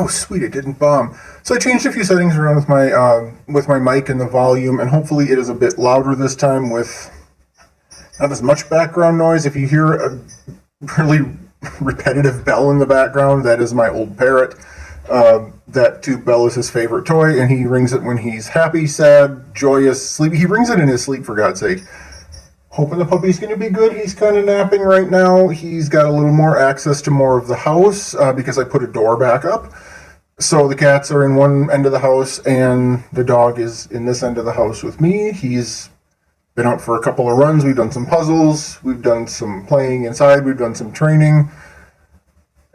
Oh, sweet, it didn't bomb. So I changed a few settings around with my mic and the volume, and hopefully it is a bit louder this time with not as much background noise. If you hear a really repetitive bell in the background, that is my old parrot. That tube bell is his favorite toy, and he rings it when he's happy, sad, joyous, sleepy. He rings it in his sleep, for God's sake. Hoping the puppy's going to be good. He's kind of napping right now. He's got a little more access to more of the house because I put a door back up. So the cats are in one end of the house, and the dog is in this end of the house with me. He's been out for a couple of runs. We've done some puzzles. We've done some playing inside. We've done some training.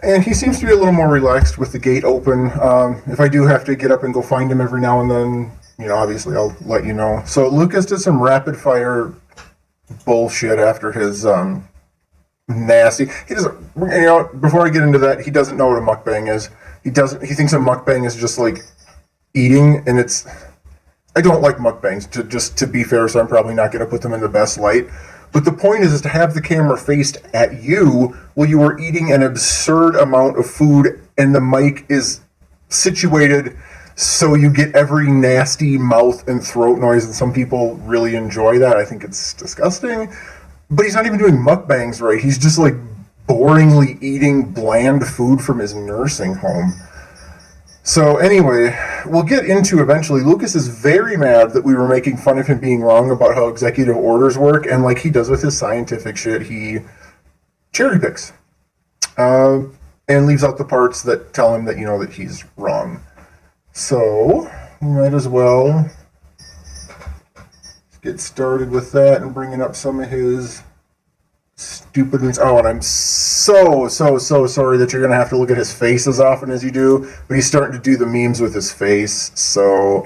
And he seems to be a little more relaxed with the gate open. If I do have to get up and go find him every now and then, obviously I'll let you know. So Lucas did some rapid fire bullshit after his nasty. He doesn't. Before I get into that, he doesn't know what a mukbang is. He thinks a mukbang is just like eating, and it's. I don't like mukbangs. To be fair, so I'm probably not going to put them in the best light. But the point is to have the camera faced at you while you are eating an absurd amount of food, and the mic is situated so you get every nasty mouth and throat noise, and some people really enjoy that. I think it's disgusting. But he's not even doing mukbangs right. He's just like boringly eating bland food from his nursing home. So anyway, we'll get into eventually. Lucas is very mad that we were making fun of him being wrong about how executive orders work, and like he does with his scientific shit, he cherry picks and leaves out the parts that tell him that that he's wrong. So we might as well get started with that and bringing up some of his stupid ones. Oh, and I'm so sorry that you're going to have to look at his face as often as you do, but he's starting to do the memes with his face. So,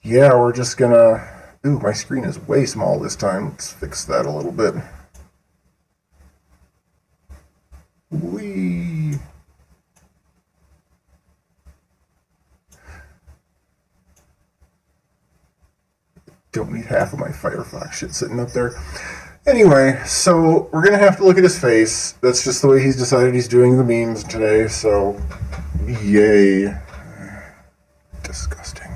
yeah, we're just going to... Ooh, my screen is way small this time. Let's fix that a little bit. Whee! Don't need half of my Firefox shit sitting up there. Anyway, so we're going to have to look at his face. That's just the way he's decided he's doing the memes today, so yay. Disgusting.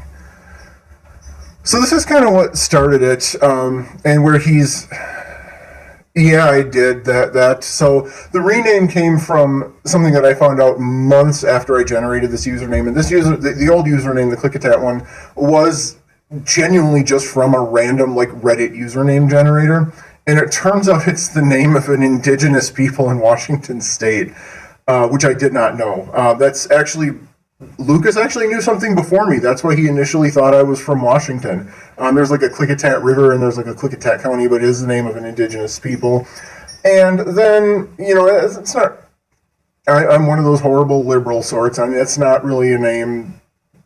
So this is kind of what started it, and where he's... Yeah, I did that. So the rename came from something that I found out months after I generated this username, and this the old username, the Clickatat one, was genuinely just from a random Reddit username generator, and it turns out it's the name of an indigenous people in Washington State, which I did not know. That's actually Lucas actually knew something before me. That's why he initially thought I was from Washington. There's a Klickitat River and there's a Klickitat County, but it is the name of an indigenous people. And then it's not. I'm one of those horrible liberal sorts. I mean, it's not really a name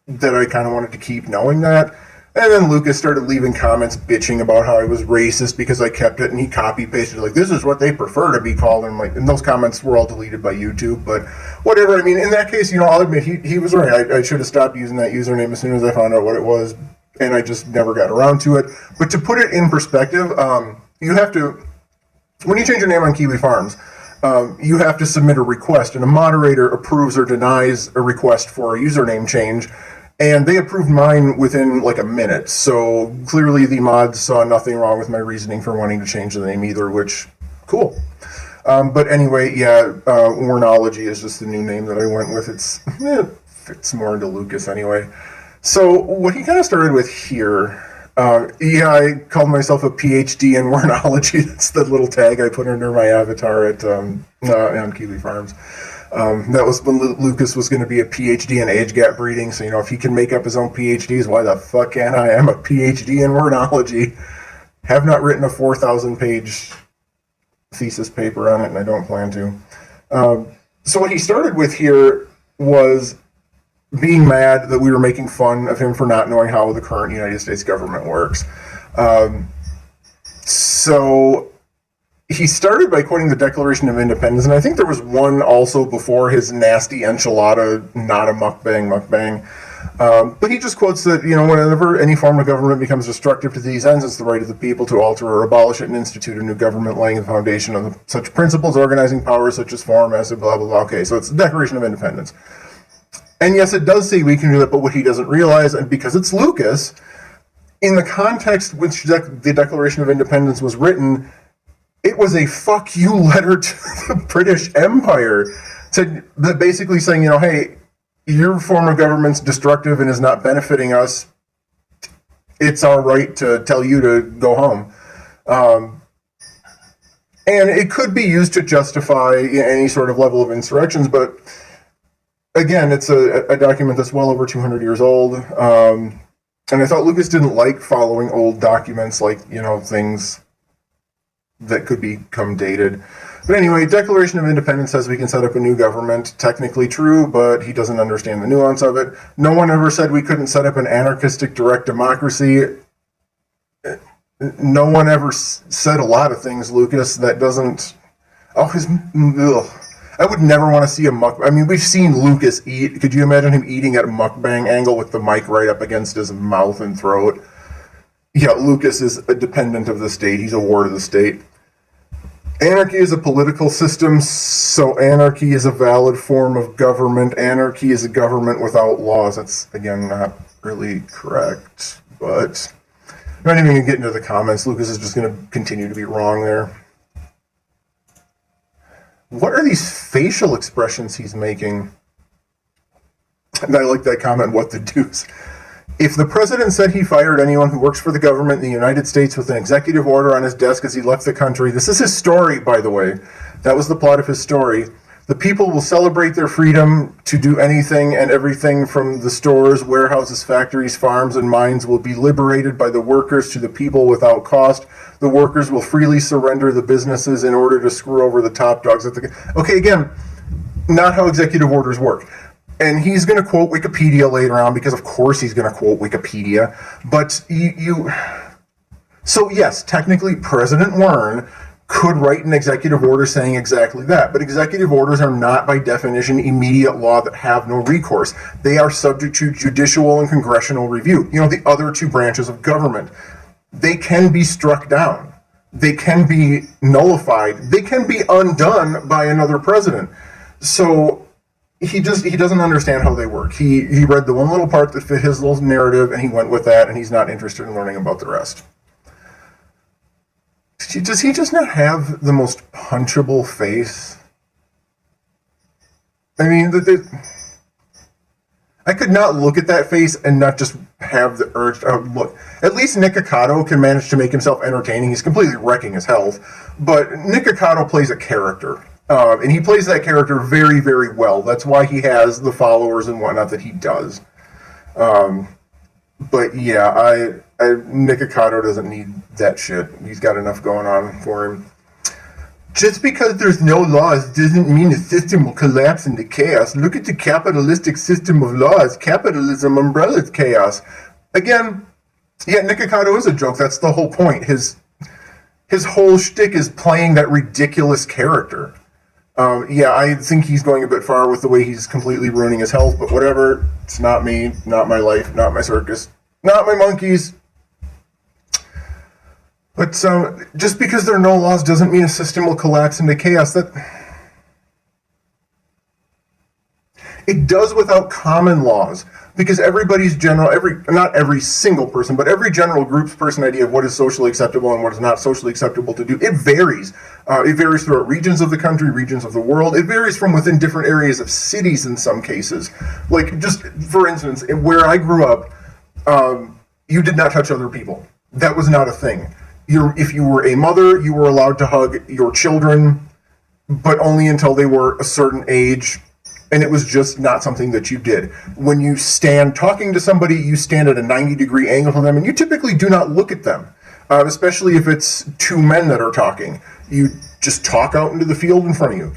that I kind of wanted to keep knowing that. And then Lucas started leaving comments bitching about how I was racist because I kept it, and he copy-pasted this is what they prefer to be called, and those comments were all deleted by YouTube, but whatever. I mean, in that case, I'll admit, he was right. I should have stopped using that username as soon as I found out what it was, and I just never got around to it. But to put it in perspective, you have to, when you change your name on Kiwi Farms, you have to submit a request, and a moderator approves or denies a request for a username change. And they approved mine within a minute. So clearly the mods saw nothing wrong with my reasoning for wanting to change the name either, which, cool. But anyway, yeah, Wernology is just the new name that I went with. It fits more into Lucas anyway. So what he kind of started with here, I called myself a PhD in Wernology. That's the little tag I put under my avatar at on Kiwi Farms. That was when Lucas was going to be a PhD in age gap breeding, so if he can make up his own PhDs, why the fuck can't I? I'm a PhD in Wernology. Have not written a 4,000-page thesis paper on it, and I don't plan to. So what he started with here was being mad that we were making fun of him for not knowing how the current United States government works. So he started by quoting the Declaration of Independence, and I think there was one also before his nasty enchilada, not a mukbang. But he just quotes that, whenever any form of government becomes destructive to these ends, it's the right of the people to alter or abolish it and institute a new government laying the foundation of such principles, organizing powers such as form, massive, blah, blah, blah. Okay, so it's the Declaration of Independence. And yes, it does say we can do that, but what he doesn't realize, and because it's Lucas, in the context which the Declaration of Independence was written, it was a fuck you letter to the British Empire, basically saying, hey, your form of government's destructive and is not benefiting us. It's our right to tell you to go home. And it could be used to justify any sort of level of insurrections, but again, it's a document that's well over 200 years old. And I thought Lucas didn't like following old documents, like, things that could become dated. But anyway, Declaration of Independence says we can set up a new government. Technically true, but he doesn't understand the nuance of it. No one ever said we couldn't set up an anarchistic direct democracy. No one ever said a lot of things, Lucas, that doesn't... I would never want to see a muck... I mean, we've seen Lucas eat. Could you imagine him eating at a mukbang angle with the mic right up against his mouth and throat? Yeah, Lucas is a dependent of the state. He's a ward of the state. Anarchy is a political system, so anarchy is a valid form of government. Anarchy is a government without laws. That's, again, not really correct, but I'm not even going to get into the comments. Lucas is just going to continue to be wrong there. What are these facial expressions he's making? And I like that comment, what the deuce. If the president said he fired anyone who works for the government in the United States with an executive order on his desk as he left the country, this is his story, by the way. That was the plot of his story. The people will celebrate their freedom to do anything and everything from the stores, warehouses, factories, farms, and mines will be liberated by the workers to the people without cost. The workers will freely surrender the businesses in order to screw over the top dogs. Okay, again, not how executive orders work. And he's going to quote Wikipedia later on, because of course he's going to quote Wikipedia. But so yes, technically President Wern could write an executive order saying exactly that. But executive orders are not by definition immediate law that have no recourse. They are subject to judicial and congressional review. The other two branches of government. They can be struck down. They can be nullified. They can be undone by another president. So he doesn't understand how they work. He read the one little part that fit his little narrative, and he went with that, and he's not interested in learning about the rest. Does he just not have the most punchable face? I mean, I could not look at that face and not just have the urge to look. At least Nick Ocado can manage to make himself entertaining. He's completely wrecking his health. But Nick Ocado plays a character. And he plays that character very, very well. That's why he has the followers and whatnot that he does. But yeah, Nick Ocado doesn't need that shit. He's got enough going on for him. Just because there's no laws doesn't mean the system will collapse into chaos. Look at the capitalistic system of laws. Capitalism umbrellas chaos. Again, yeah, Nick Ocado is a joke. That's the whole point. His whole shtick is playing that ridiculous character. Yeah, I think he's going a bit far with the way he's completely ruining his health, but whatever. It's not me, not my life, not my circus, not my monkeys. But just because there are no laws doesn't mean a system will collapse into chaos. It does without common laws, because not every single person, but every general group's person idea of what is socially acceptable and what is not socially acceptable to do, it varies. It varies throughout regions of the country, regions of the world. It varies from within different areas of cities in some cases. Like, just for instance, where I grew up, you did not touch other people. That was not a thing. If you were a mother, you were allowed to hug your children, but only until they were a certain age. And it was just not something that you did. When you stand talking to somebody, you stand at a 90-degree angle to them, and you typically do not look at them, especially if it's two men that are talking. You just talk out into the field in front of you.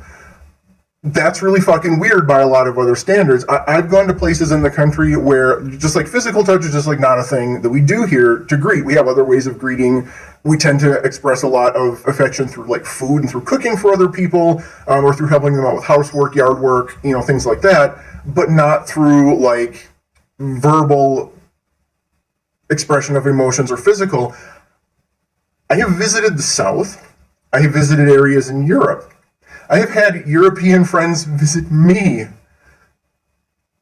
That's really fucking weird by a lot of other standards. I've gone to places in the country where just like physical touch is just like not a thing that we do here to greet. We have other ways of greeting. We tend to express a lot of affection through like food and through cooking for other people, or through helping them out with housework, yard work, things like that, but not through like verbal expression of emotions or physical. I have visited the South. I have visited areas in Europe. I have had European friends visit me.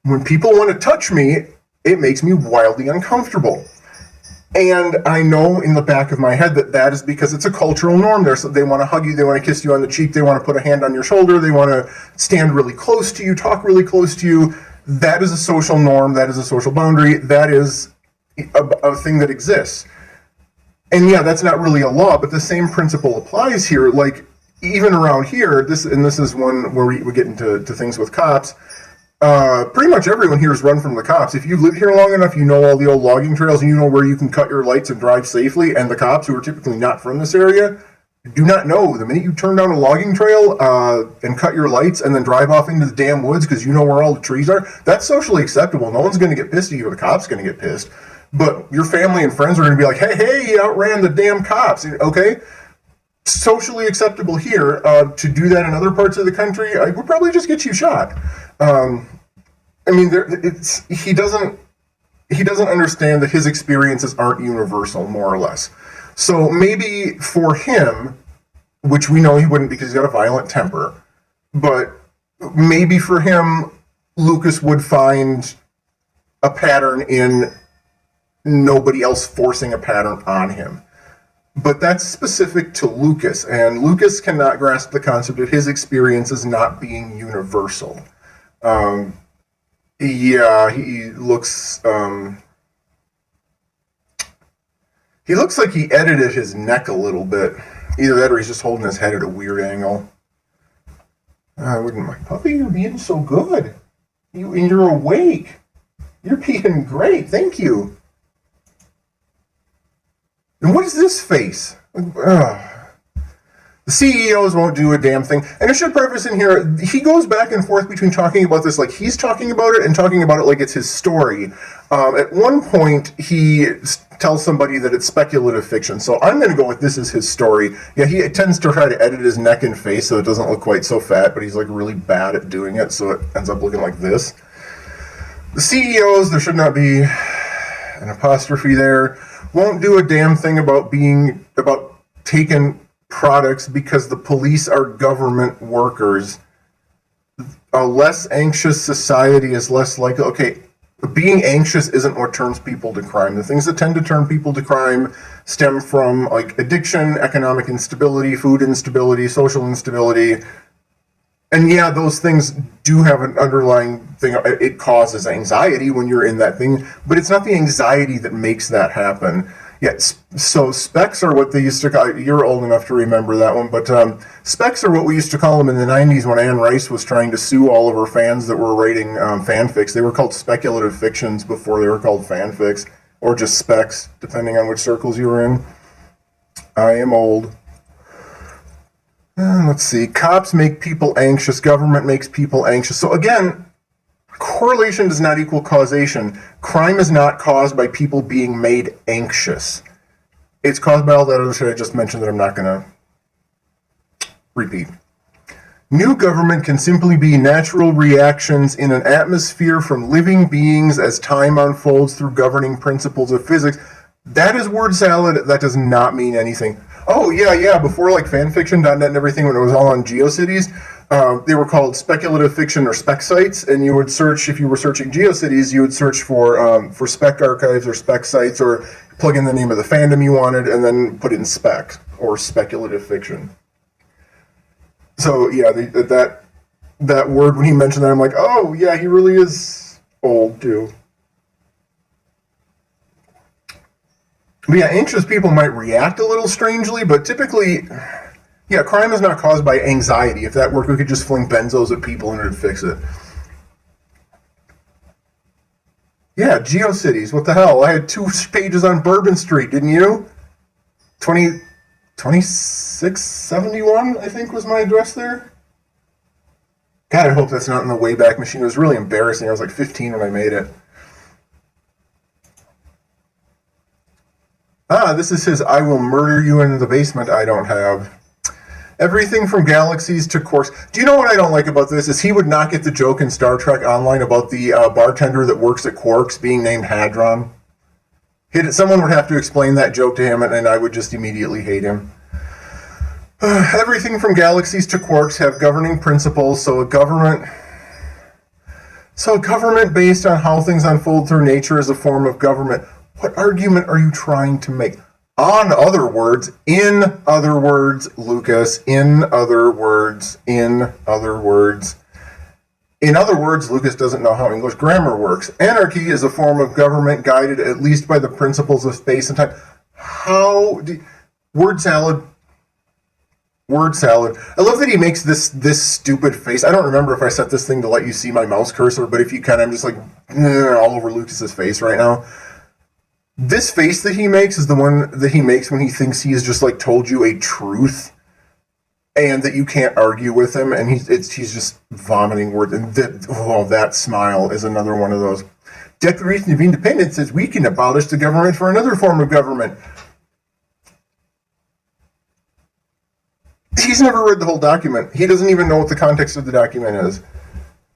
When people want to touch me, it makes me wildly uncomfortable. And I know in the back of my head that that is because it's a cultural norm there. So they want to hug you, they want to kiss you on the cheek, they want to put a hand on your shoulder, they want to stand really close to you, talk really close to you. That is a social norm, that is a social boundary, that is a thing that exists. And yeah, that's not really a law, but the same principle applies here. Like, even around here, this is one where we get into things with cops. Pretty much everyone here is run from the cops. If you live here long enough, you know all the old logging trails, and you know where you can cut your lights and drive safely, and the cops, who are typically not from this area, do not know. The minute you turn down a logging trail and cut your lights and then drive off into the damn woods because you know where all the trees are, that's socially acceptable. No one's going to get pissed at you. The cop's going to get pissed. But your family and friends are going to be like, hey, he outran the damn cops. Okay? Socially acceptable here. To do that in other parts of the country, I would probably just get you shot. I mean, he doesn't understand that his experiences aren't universal, more or less. So maybe for him, which we know he wouldn't because he's got a violent temper, but maybe for him, Lucas would find a pattern in nobody else forcing a pattern on him. But that's specific to Lucas, and Lucas cannot grasp the concept of his experiences not being universal. Yeah, he looks like he edited his neck a little bit. Either that or he's just holding his head at a weird angle. I wouldn't mind. Puppy, you're being so good. You're awake. You're being great. Thank you. And what is this face? The CEOs won't do a damn thing. And I should preface in here, he goes back and forth between talking about this like he's talking about it and talking about it like it's his story. At one point, he tells somebody that it's speculative fiction. So I'm going to go with this as his story. Yeah, he tends to try to edit his neck and face so it doesn't look quite so fat, but he's like really bad at doing it, so it ends up looking like this. The CEOs, there should not be an apostrophe there, won't do a damn thing about taking products because the police are government workers. A less anxious society is less likely. Okay, being anxious isn't what turns people to crime. The things that tend to turn people to crime stem from like addiction, economic instability, food instability, social instability. And yeah, those things do have an underlying thing. It causes anxiety when you're in that thing, but it's not the anxiety that makes that happen. Yes, so specs are what they used to call, you're old enough to remember that one, but specs are what we used to call them in the 90s when Anne Rice was trying to sue all of her fans that were writing fanfics. They were called speculative fictions before they were called fanfics, or just specs, depending on which circles you were in. I am old. Let's see, cops make people anxious, government makes people anxious. So again, correlation does not equal causation. Crime is not caused by people being made anxious. It's caused by all that other shit I just mentioned that I'm not going to repeat. New government can simply be natural reactions in an atmosphere from living beings as time unfolds through governing principles of physics. That is word salad. That does not mean anything. Oh, yeah. Before like fanfiction.net and everything, when it was all on GeoCities, they were called speculative fiction or spec sites, and you would search, if you were searching GeoCities, you would search for spec archives or spec sites, or plug in the name of the fandom you wanted, and then put in spec or speculative fiction. So yeah, that word, when he mentioned that, I'm like, oh yeah, he really is old too. But yeah, anxious people might react a little strangely, but typically, yeah, crime is not caused by anxiety. If that worked, we could just fling benzos at people and it'd fix it. Yeah, GeoCities, what the hell? I had 2 pages on Bourbon Street, didn't you? 2671, I think, was my address there. God, I hope that's not in the Wayback Machine. It was really embarrassing. I was like 15 when I made it. This is his I will murder you in the basement I don't have. Everything from galaxies to quarks. Do you know what I don't like about this? Is he would not get the joke in Star Trek Online about the bartender that works at Quarks being named Hadron. Someone would have to explain that joke to him, and I would just immediately hate him. Everything from galaxies to quarks have governing principles, so a government based on how things unfold through nature is a form of government. What argument are you trying to make? In other words, Lucas, Lucas doesn't know how English grammar works. Anarchy is a form of government guided at least by the principles of space and time. Word salad. I love that he makes this stupid face. I don't remember if I set this thing to let you see my mouse cursor, but if you can, I'm just like all over Lucas's face right now. This face that he makes is the one that he makes when he thinks he has just like told you a truth and that you can't argue with him, and he's just vomiting words. And that smile is another one of those. Declaration of Independence says we can abolish the government for another form of government. He's never read the whole document. He doesn't even know what the context of the document is.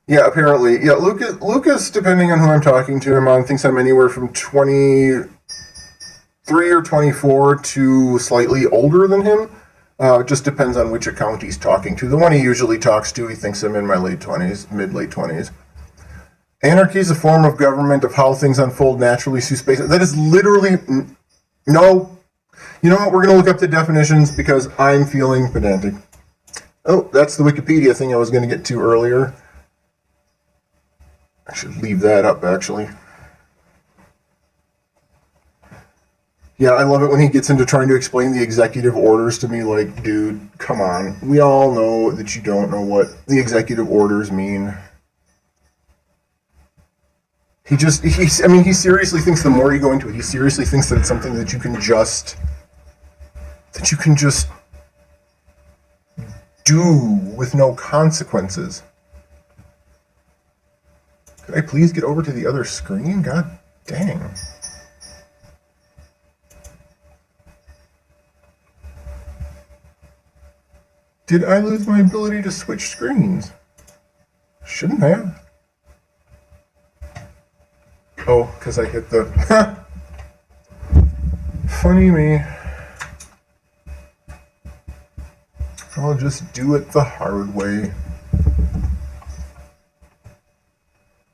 Yeah, apparently. Yeah, Lucas, depending on who I'm talking to him on, thinks I'm anywhere from 23 or 24 to slightly older than him. It just depends on which account he's talking to. The one he usually talks to, he thinks I'm in my mid-late 20s. Anarchy is a form of government of how things unfold naturally through space. That is literally... No. You know what? We're going to look up the definitions because I'm feeling pedantic. Oh, that's the Wikipedia thing I was going to get to earlier. I should leave that up, actually. Yeah, I love it when he gets into trying to explain the executive orders to me, like, dude, come on. We all know that you don't know what the executive orders mean. He seriously thinks the more you go into it, he seriously thinks that it's something that you can just do with no consequences. Could I please get over to the other screen? God dang. Did I lose my ability to switch screens? Shouldn't have. Oh, because I hit the... Funny me. I'll just do it the hard way.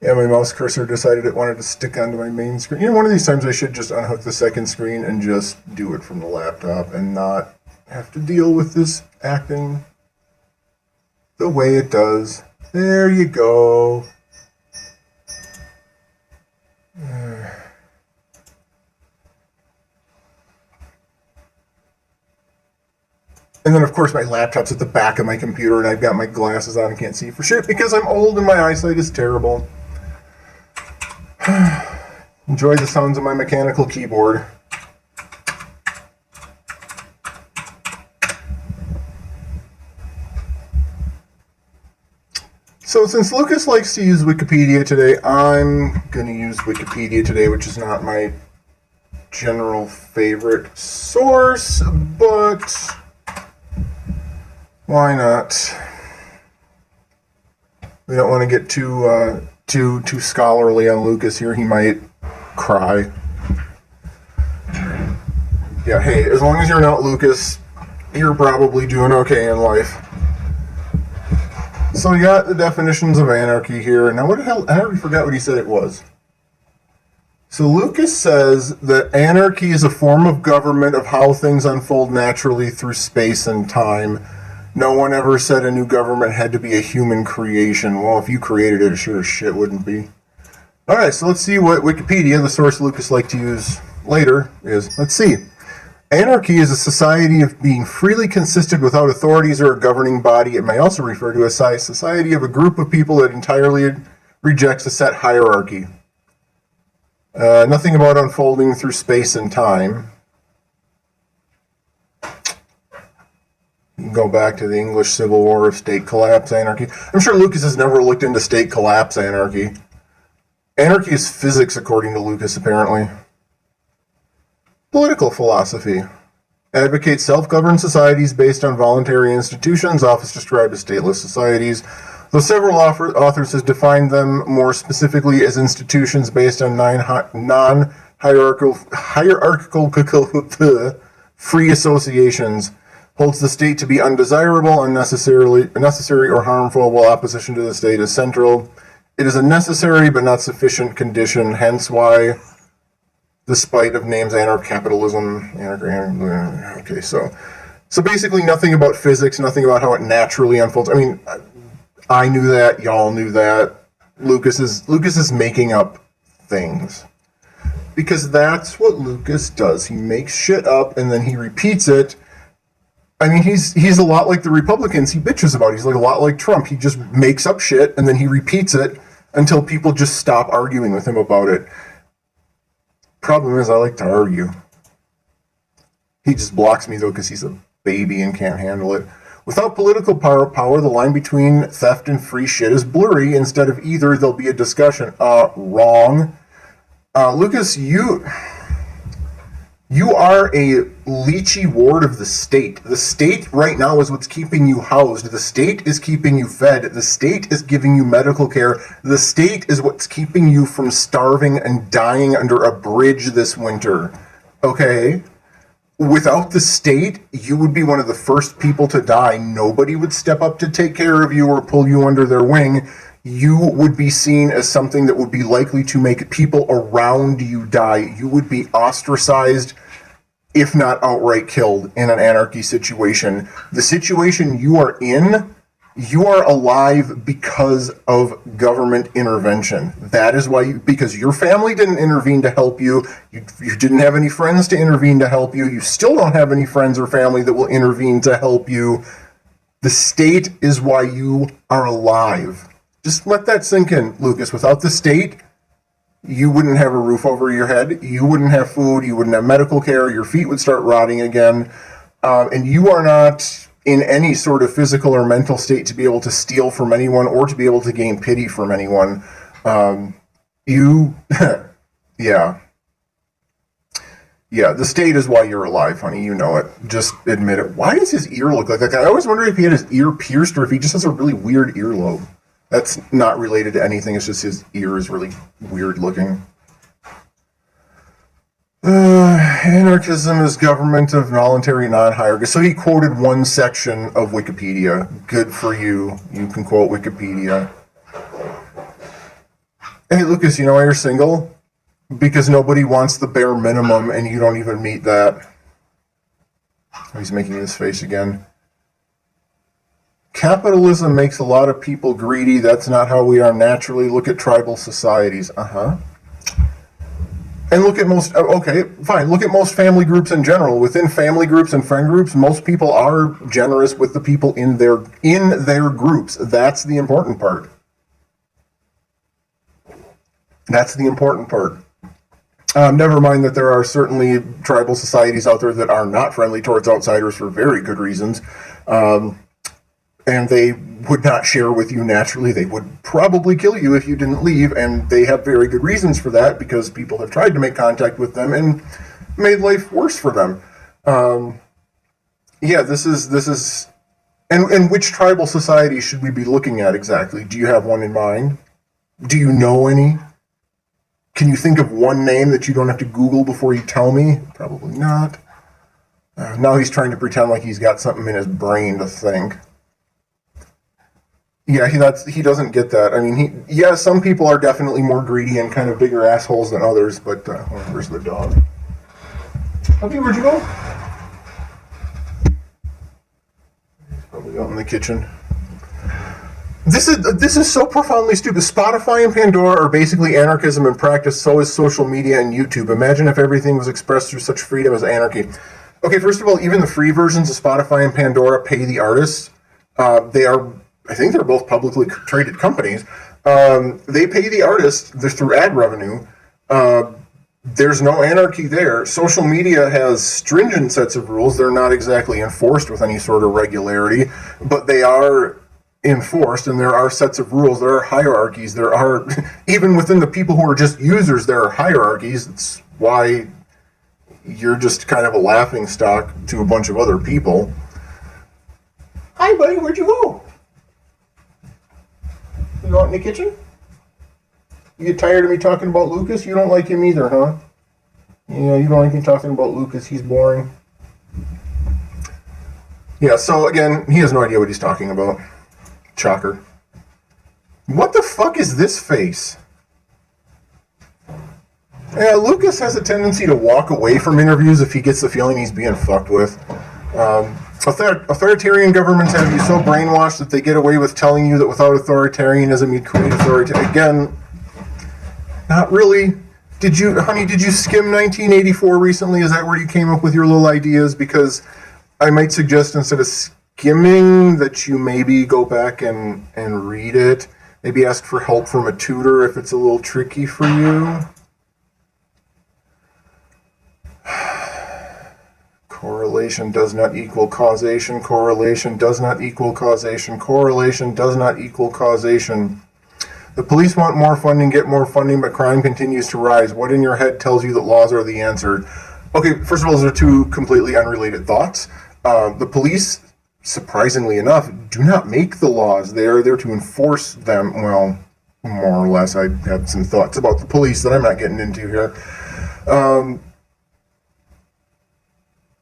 Yeah, my mouse cursor decided it wanted to stick onto my main screen. You know, one of these times I should just unhook the second screen and just do it from the laptop and not have to deal with this acting the way it does. There you go. And then, of course, my laptop's at the back of my computer, and I've got my glasses on and can't see for shit because I'm old and my eyesight is terrible. Enjoy the sounds of my mechanical keyboard. So since Lucas likes to use Wikipedia today, I'm going to use Wikipedia today, which is not my general favorite source, but why not? We don't want to get too scholarly on Lucas here. He might cry. Yeah, hey, as long as you're not Lucas, you're probably doing okay in life. So we got the definitions of anarchy here. Now what the hell, I already forgot what he said it was. So Lucas says that anarchy is a form of government of how things unfold naturally through space and time. No one ever said a new government had to be a human creation. Well, if you created it sure as shit wouldn't be. Alright, so let's see what Wikipedia, the source Lucas liked to use later, is. Let's see. Anarchy is a society of being freely consistent without authorities or a governing body. It may also refer to a society of a group of people that entirely rejects a set hierarchy. Nothing about unfolding through space and time. You can go back to the English Civil War of state collapse anarchy. I'm sure Lucas has never looked into state collapse anarchy. Anarchy is physics, according to Lucas, apparently. Political philosophy. Advocates self-governed societies based on voluntary institutions, often described as stateless societies, though several authors have defined them more specifically as institutions based on non-hierarchical free associations. Holds the state to be undesirable, unnecessary, or harmful, while opposition to the state is central. It is a necessary but not sufficient condition, hence why, despite of names, anarcho-capitalism, okay, so basically nothing about physics, nothing about how it naturally unfolds. I mean, I knew that, y'all knew that. Lucas is making up things. Because that's what Lucas does. He makes shit up and then he repeats it. I mean, he's a lot like the Republicans he bitches about. He's like a lot like Trump. He just makes up shit and then he repeats it until people just stop arguing with him about it. Problem is, I like to argue. He just blocks me, though, because he's a baby and can't handle it. Without political power, the line between theft and free shit is blurry. Instead of either, there'll be a discussion. Wrong. Lucas, you are a leechy ward of the state. The state right now is what's keeping you housed. The state is keeping you fed. The state is giving you medical care. The state is what's keeping you from starving and dying under a bridge this winter. Okay? Without the state, you would be one of the first people to die. Nobody would step up to take care of you or pull you under their wing. You would be seen as something that would be likely to make people around you die. You would be ostracized, if not outright killed, in an anarchy situation. The situation you are in, you are alive because of government intervention. That is why because your family didn't intervene to help you, you didn't have any friends to intervene to help you, you still don't have any friends or family that will intervene to help you. The state is why you are alive. Just let that sink in, Lucas. Without the state, you wouldn't have a roof over your head, you wouldn't have food, you wouldn't have medical care, your feet would start rotting again, and you are not in any sort of physical or mental state to be able to steal from anyone or to be able to gain pity from anyone. Yeah, the state is why you're alive, honey, you know it. Just admit it. Why does his ear look like that? I always wonder if he had his ear pierced or if he just has a really weird earlobe. That's not related to anything. It's just his ear is really weird looking. Anarchism is government of voluntary non-hierarchy. So he quoted one section of Wikipedia. Good for you. You can quote Wikipedia. Hey, Lucas, you know why you're single? Because nobody wants the bare minimum and you don't even meet that. Oh, he's making his face again. Capitalism makes a lot of people greedy. That's not how we are naturally. Look at tribal societies. And look at most, okay, fine. Look at most family groups in general. Within family groups and friend groups, most people are generous with the people in their groups. That's the important part. That's the important part. Never mind that there are certainly tribal societies out there that are not friendly towards outsiders for very good reasons. And they would not share with you naturally. They would probably kill you if you didn't leave, and they have very good reasons for that because people have tried to make contact with them and made life worse for them. This is, and which tribal society should we be looking at exactly? Do you have one in mind? Do you know any? Can you think of one name that you don't have to Google before you tell me? Probably not. Now he's trying to pretend like he's got something in his brain to think. Yeah, he doesn't get that. I mean, some people are definitely more greedy and kind of bigger assholes than others, but where's the dog? Puppy, where'd you go? He's probably out in the kitchen. This is so profoundly stupid. Spotify and Pandora are basically anarchism in practice, so is social media and YouTube. Imagine if everything was expressed through such freedom as anarchy. Okay, first of all, even the free versions of Spotify and Pandora pay the artists. I think they're both publicly traded companies. They pay the artists through ad revenue. There's no anarchy there. Social media has stringent sets of rules. They're not exactly enforced with any sort of regularity, but they are enforced, and there are sets of rules. There are hierarchies. There are, even within the people who are just users, there are hierarchies. It's why, you're just kind of a laughing stock to a bunch of other people. Hi, buddy, where'd you go? You out in the kitchen? You get tired of me talking about Lucas? You don't like him either, huh? Yeah, you don't like me talking about Lucas. He's boring. Yeah, so again, he has no idea what he's talking about. Shocker. What the fuck is this face? Yeah, Lucas has a tendency to walk away from interviews if he gets the feeling he's being fucked with. Authoritarian governments have you so brainwashed that they get away with telling you that without authoritarianism you'd create authority. Again, not really. Did you skim 1984 recently? Is that where you came up with your little ideas? Because I might suggest instead of skimming that you maybe go back and read it. Maybe ask for help from a tutor if it's a little tricky for you. Correlation does not equal causation. Correlation does not equal causation. Correlation does not equal causation. The police want more funding, get more funding, but crime continues to rise. What in your head tells you that laws are the answer? Okay, first of all, those are two completely unrelated thoughts. The police, surprisingly enough, do not make the laws. They are there to enforce them. Well, more or less. I have some thoughts about the police that I'm not getting into here.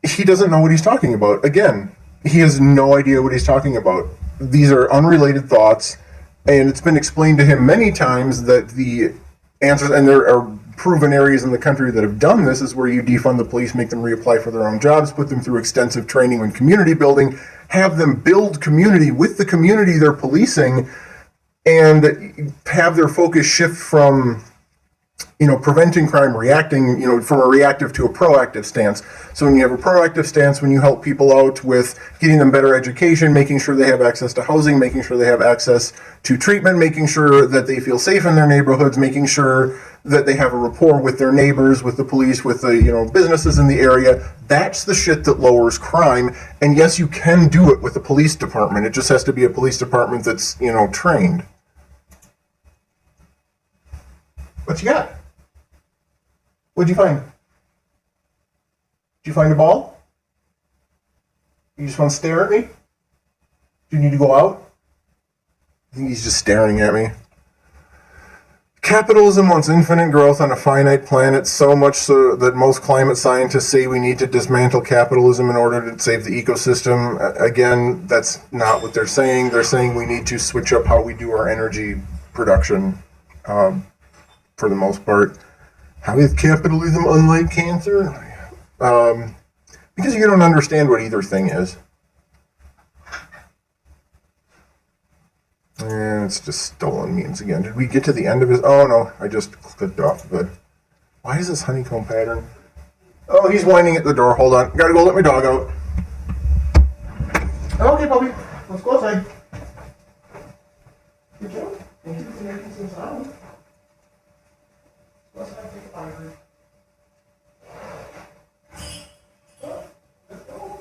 He doesn't know what he's talking about. Again, he has no idea what he's talking about. These are unrelated thoughts, and it's been explained to him many times that the answers, and there are proven areas in the country that have done this, is where you defund the police, make them reapply for their own jobs, put them through extensive training and community building, have them build community with the community they're policing, and have their focus shift from preventing crime, reacting, from a reactive to a proactive stance. So when you have a proactive stance, when you help people out with getting them better education, making sure they have access to housing, making sure they have access to treatment, making sure that they feel safe in their neighborhoods, making sure that they have a rapport with their neighbors, with the police, with the, businesses in the area, that's the shit that lowers crime. And yes, you can do it with a police department. It just has to be a police department that's, trained. What you got? What'd you find? Did you find a ball? You just want to stare at me? Do you need to go out? I think he's just staring at me. Capitalism wants infinite growth on a finite planet, so much so that most climate scientists say we need to dismantle capitalism in order to save the ecosystem. Again, that's not what they're saying. They're saying we need to switch up how we do our energy production, for the most part. How is capitalism unlike cancer? Because you don't understand what either thing is. And it's just stolen memes again. Did we get to the end of his? Oh no, I just clicked off of it. Why is this honeycomb pattern? Oh, he's whining at the door. Hold on. Gotta go let my dog out. Okay, puppy. Let's go outside. Good job. Thank you for making some sound. Let's not take a fiber. Let's go. Let's go.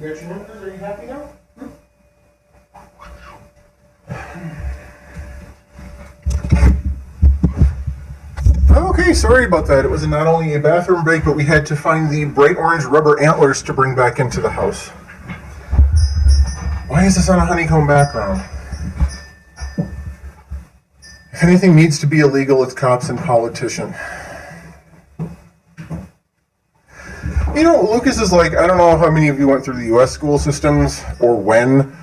got your numbers? Are you happy now? Okay, sorry about that. It was not only a bathroom break, but we had to find the bright orange rubber antlers to bring back into the house. Why is this on a honeycomb background? If anything needs to be illegal, it's cops and politicians. You know, Lucas is like, I don't know how many of you went through the U.S. school systems or when,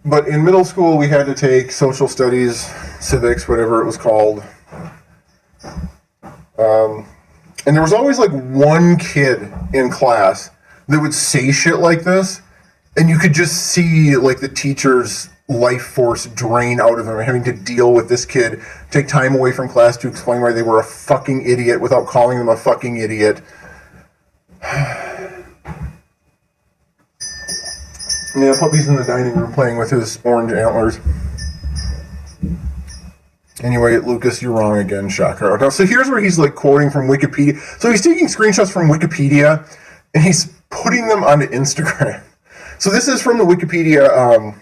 but in middle school we had to take social studies, civics, whatever it was called. And there was always like one kid in class that would say shit like this, and you could just see like the teacher's life force drain out of them, having to deal with this kid, take time away from class to explain why they were a fucking idiot without calling them a fucking idiot. Yeah, puppy's in the dining room playing with his orange antlers. Anyway, Lucas, you're wrong again, shocker. Now, so here's where he's like quoting from Wikipedia. So he's taking screenshots from Wikipedia and he's putting them onto Instagram. So this is from the Wikipedia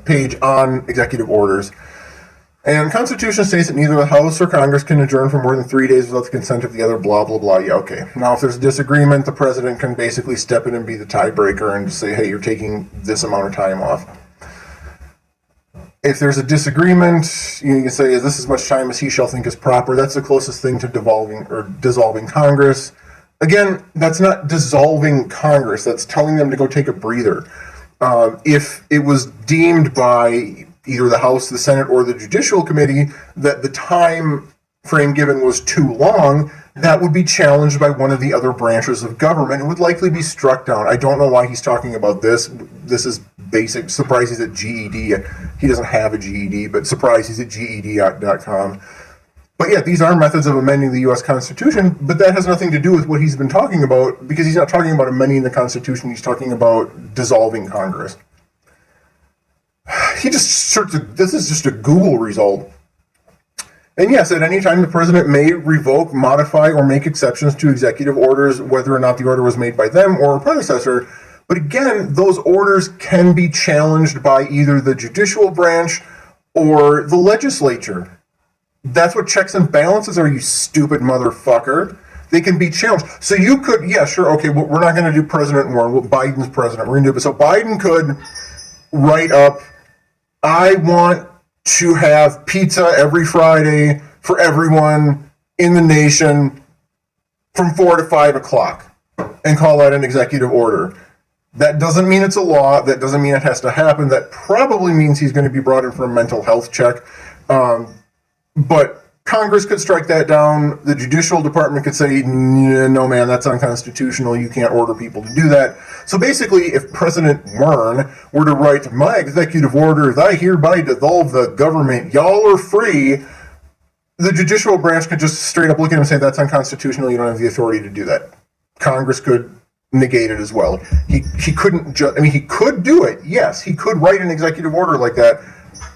page on executive orders. And Constitution states that neither the House or Congress can adjourn for more than 3 days without the consent of the other, blah, blah, blah. Yeah, okay. Now, if there's a disagreement, the president can basically step in and be the tiebreaker and say, hey, you're taking this amount of time off. If there's a disagreement, you can say, this is as much time as he shall think is proper. That's the closest thing to dissolving Congress. Again, that's not dissolving Congress. That's telling them to go take a breather. If it was deemed by either the House, the Senate, or the Judicial Committee that the time frame given was too long, that would be challenged by one of the other branches of government. It would likely be struck down. I don't know why he's talking about this. This is basic. Surprise, he's at GED. He doesn't have a GED, but surprise, he's at GED.com. But yeah, these are methods of amending the U.S. Constitution, but that has nothing to do with what he's been talking about, because he's not talking about amending the Constitution. He's talking about dissolving Congress. He just searched. This is just a Google result. And yes, at any time the president may revoke, modify, or make exceptions to executive orders, whether or not the order was made by them or a predecessor. But again, those orders can be challenged by either the judicial branch or the legislature. That's what checks and balances are, you stupid motherfucker. They can be challenged. So you could, yeah, sure, okay, well, we're not going to do President Wern. Well, Biden's president. We're going to do it. So Biden could write up, I want to have pizza every Friday for everyone in the nation from 4 to 5 o'clock and call that an executive order. That doesn't mean it's a law. That doesn't mean it has to happen. That probably means he's going to be brought in for a mental health check. But Congress could strike that down. The Judicial Department could say, no, man, that's unconstitutional. You can't order people to do that. So basically, if President Wern were to write, my executive orders, I hereby dissolve the government, y'all are free, the judicial branch could just straight up look at him and say, that's unconstitutional. You don't have the authority to do that. Congress could negate it as well. He couldn't just, I mean, he could do it. Yes, he could write an executive order like that.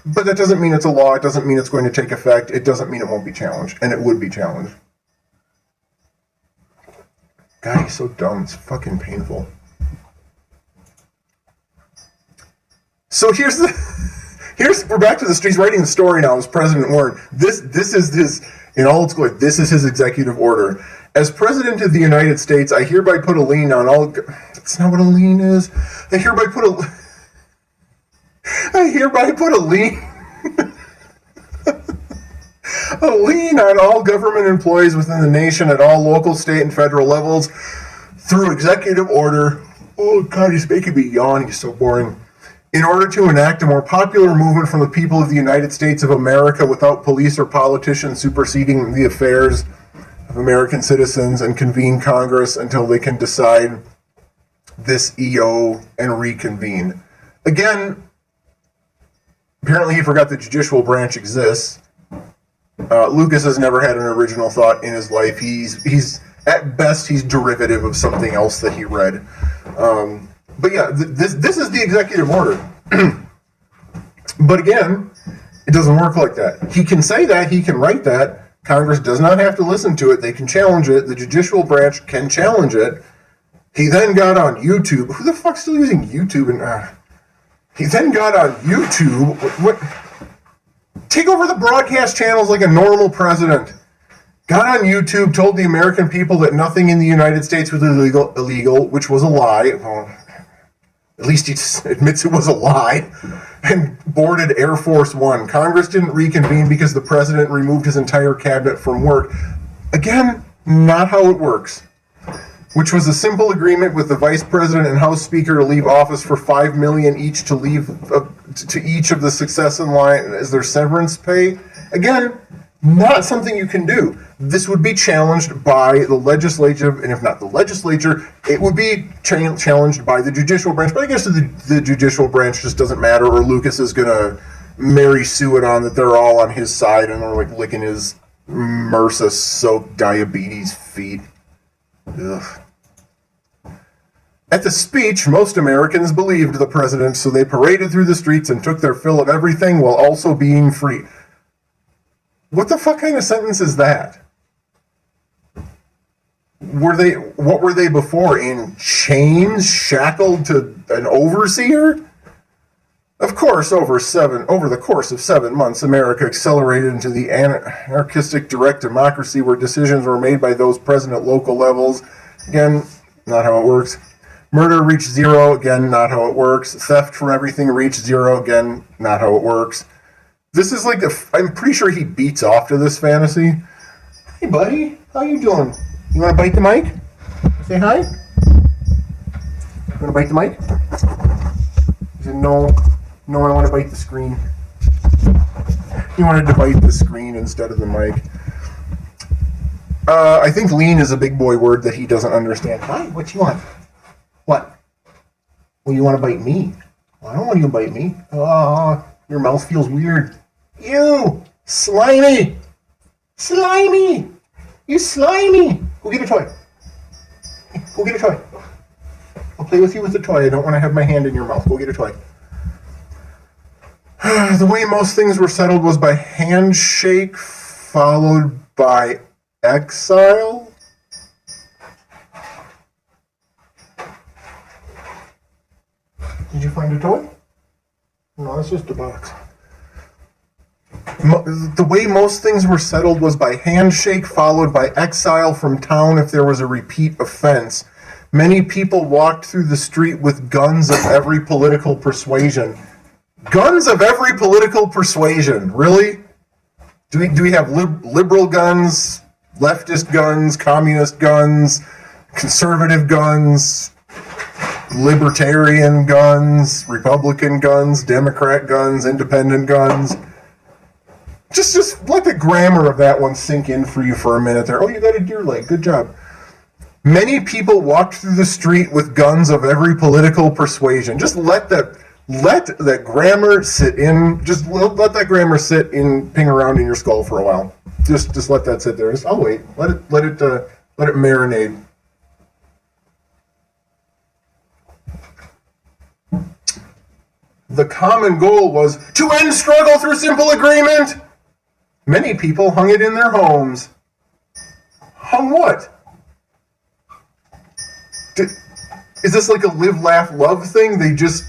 But that doesn't mean it's a law. It doesn't mean it's going to take effect. It doesn't mean it won't be challenged. And it would be challenged. God, he's so dumb. It's fucking painful. So we're back to the streets. Writing the story now as President Wern. This is his, in all its glory, this is his executive order. As President of the United States, I hereby put a lien on all, that's not what a lien is. I hereby put a lien a lien on all government employees within the nation at all local, state, and federal levels through executive order. Oh, God, he's making me yawn. He's so boring. In order to enact a more popular movement from the people of the United States of America without police or politicians superseding the affairs of American citizens and convene Congress until they can decide this EO and reconvene. Again, apparently he forgot the judicial branch exists. Lucas has never had an original thought in his life. He's at best, he's derivative of something else that he read. But yeah, this is the executive order. But again, it doesn't work like that. He can say that, he can write that. Congress does not have to listen to it. They can challenge it. The judicial branch can challenge it. He then got on YouTube. Who the fuck's still using YouTube? He then got on YouTube. What? Take over the broadcast channels like a normal president. Got on YouTube, told the American people that nothing in the United States was illegal, which was a lie. Well, at least he admits it was a lie. And boarded Air Force One. Congress didn't reconvene because the president removed his entire cabinet from work. Again, not how it works. Which was a simple agreement with the vice president and House Speaker to leave office for $5 million each to leave to each of the successive line as their severance pay. Again, not something you can do. This would be challenged by the legislature, and if not the legislature, it would be challenged by the judicial branch. But I guess the judicial branch just doesn't matter, or Lucas is going to Mary Sue it on that they're all on his side and they're like licking his MRSA-soaked diabetes feet. Ugh. At the speech, most Americans believed the president, so they paraded through the streets and took their fill of everything while also being free. What the fuck kind of sentence is that? What were they before? In chains, shackled to an overseer? Of course, over the course of 7 months, America accelerated into the anarchistic direct democracy where decisions were made by those present at local levels. Again, not how it works. Murder reached zero. Again, not how it works. Theft from everything reached zero. Again, not how it works. This is like I'm pretty sure he beats off to this fantasy. Hey, buddy, how you doing? You want to bite the mic? Say hi. You want to bite the mic? He said, no, I want to bite the screen. He wanted to bite the screen instead of the mic. I think lean is a big boy word that he doesn't understand. Hi, what you want? What? Well, you want to bite me? Well, I don't want you to bite me. Oh, your mouth feels weird. Ew! Slimy! Slimy! You slimy! Go get a toy. Go get a toy. I'll play with you with the toy. I don't want to have my hand in your mouth. Go get a toy. The way most things were settled was by handshake, followed by exile. Did you find a toy? No, it's just a box. The way most things were settled was by handshake, followed by exile from town if there was a repeat offense. Many people walked through the street with guns of every political persuasion. Guns of every political persuasion? Really? Do we have liberal guns, leftist guns, communist guns, conservative guns, libertarian guns, Republican guns, Democrat guns, independent guns? Just let the grammar of that one sink in for you for a minute there. Oh, you got a deer leg. Good job. Many people walked through the street with guns of every political persuasion. Just let that grammar sit in. Just let that grammar sit in, ping around in your skull for a while. Just let that sit there. I'll wait. Let it marinate. The common goal was to end struggle through simple agreement. Many people hung it in their homes. Hung what? Is this like a live, laugh, love thing? They just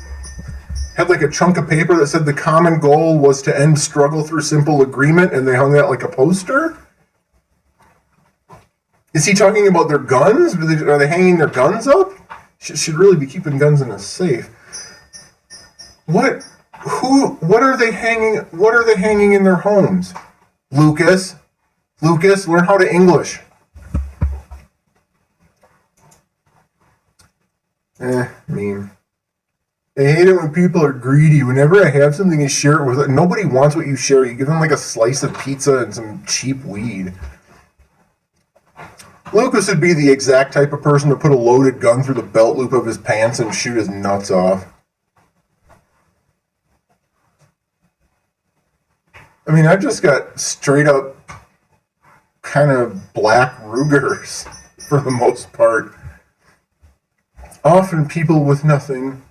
had like a chunk of paper that said the common goal was to end struggle through simple agreement, and they hung that like a poster? Is he talking about their guns? Are they hanging their guns up? Should really be keeping guns in a safe. What are they hanging in their homes? Lucas, learn how to English. Meme. I hate it when people are greedy. Whenever I have something to share it with, nobody wants what you share. You give them like a slice of pizza and some cheap weed. Lucas would be the exact type of person to put a loaded gun through the belt loop of his pants and shoot his nuts off. I mean, I've just got straight up kind of black Rugers for the most part. Often people with nothing.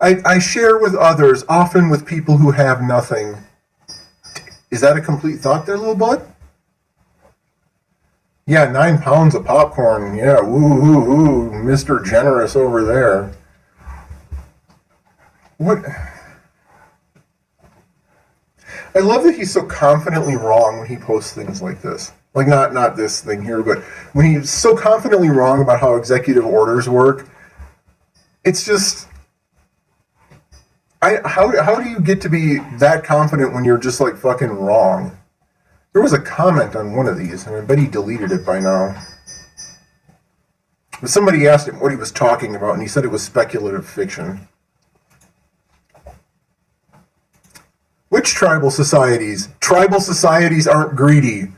I share with others, often with people who have nothing. Is that a complete thought there, little bud? Yeah, 9 pounds of popcorn. Yeah, woo, woo, woo, Mr. Generous over there. What? I love that he's so confidently wrong when he posts things like this. Like, not this thing here, but when he's so confidently wrong about how executive orders work, it's just... How do you get to be that confident when you're just, like, fucking wrong? There was a comment on one of these, and I bet he deleted it by now. But somebody asked him what he was talking about, and he said it was speculative fiction. Which tribal societies? Tribal societies aren't greedy.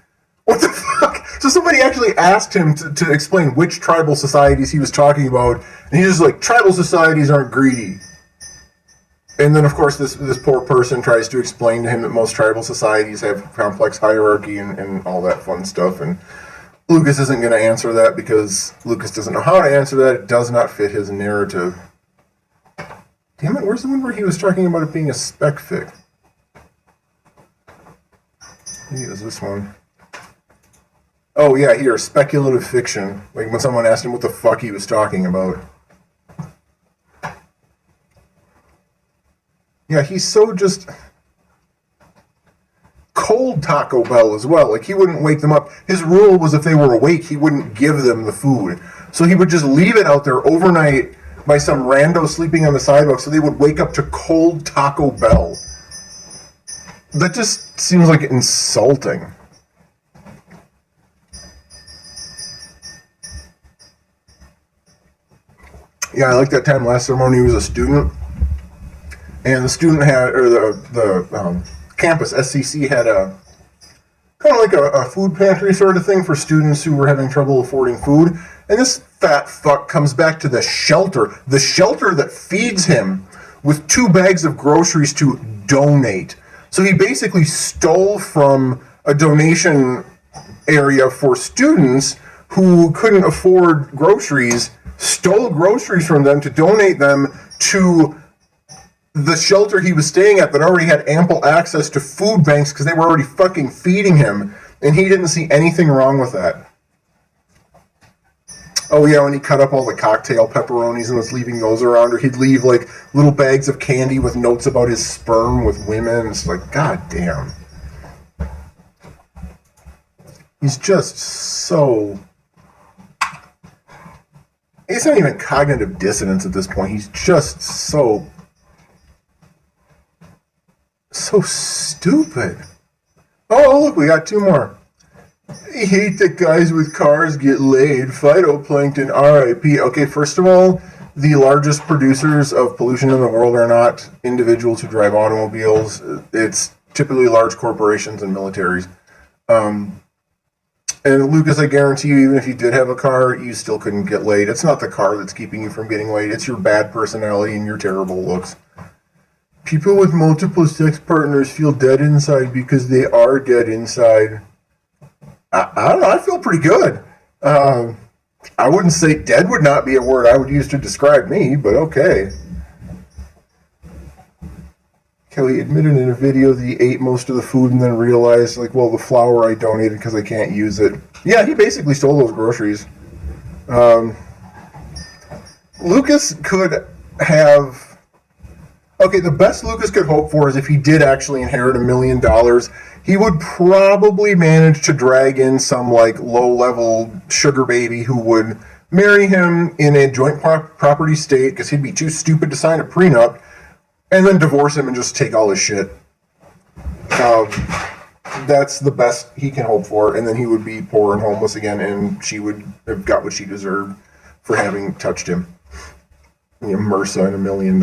What the fuck? So somebody actually asked him to explain which tribal societies he was talking about, and he's just like, tribal societies aren't greedy. And then, of course, this poor person tries to explain to him that most tribal societies have complex hierarchy and all that fun stuff, and Lucas isn't going to answer that because Lucas doesn't know how to answer that. It does not fit his narrative. Damn it, where's the one where he was talking about it being a spec fic? Maybe it was this one. Oh, yeah, here, speculative fiction. Like when someone asked him what the fuck he was talking about. Yeah, he's so just... Cold Taco Bell as well. Like, he wouldn't wake them up. His rule was if they were awake, he wouldn't give them the food. So he would just leave it out there overnight by some rando sleeping on the sidewalk so they would wake up to cold Taco Bell. That just seems like insulting. Yeah, I like that time last summer when he was a student. And the student had, or the campus, SCC, had a kind of like a food pantry sort of thing for students who were having trouble affording food. And this fat fuck comes back to the shelter that feeds him with 2 bags of groceries to donate. So he basically stole from a donation area for students who couldn't afford groceries, stole groceries from them to donate them to the shelter he was staying at that already had ample access to food banks because they were already fucking feeding him, and he didn't see anything wrong with that. Oh yeah, when he cut up all the cocktail pepperonis and was leaving those around, or he'd leave like little bags of candy with notes about his sperm with women. It's like, god damn. He's just so... It's not even cognitive dissonance at this point. He's just so stupid. Oh, look, we got 2 more. I hate that guys with cars get laid. Phytoplankton, RIP. Okay, first of all, the largest producers of pollution in the world are not individuals who drive automobiles. It's typically large corporations and militaries. And Lucas, I guarantee you, even if you did have a car, you still couldn't get laid. It's not the car that's keeping you from getting laid. It's your bad personality and your terrible looks. People with multiple sex partners feel dead inside because they are dead inside. I don't know. I feel pretty good. I wouldn't say dead would not be a word I would use to describe me, but okay. Kelly admitted in a video that he ate most of the food and then realized, like, well, the flour I donated because I can't use it. Yeah, he basically stole those groceries. Lucas could have... Okay, the best Lucas could hope for is if he did actually inherit $1 million, he would probably manage to drag in some, like, low-level sugar baby who would marry him in a joint property state because he'd be too stupid to sign a prenup, and then divorce him and just take all his shit. That's the best he can hope for, and then he would be poor and homeless again, and she would have got what she deserved for having touched him. You know, MRSA and $1 million.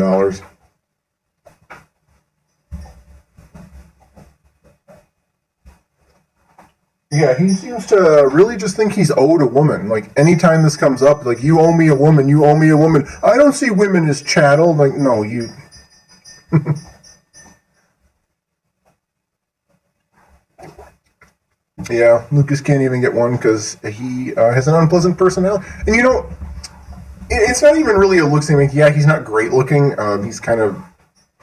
Yeah, he seems to really just think he's owed a woman. Like, anytime this comes up, like, you owe me a woman, you owe me a woman. I don't see women as chattel. Like, no, you... Yeah, Lucas can't even get one because he has an unpleasant personality. And you know, it's not even really a looks thing. Like, yeah, he's not great looking. He's kind of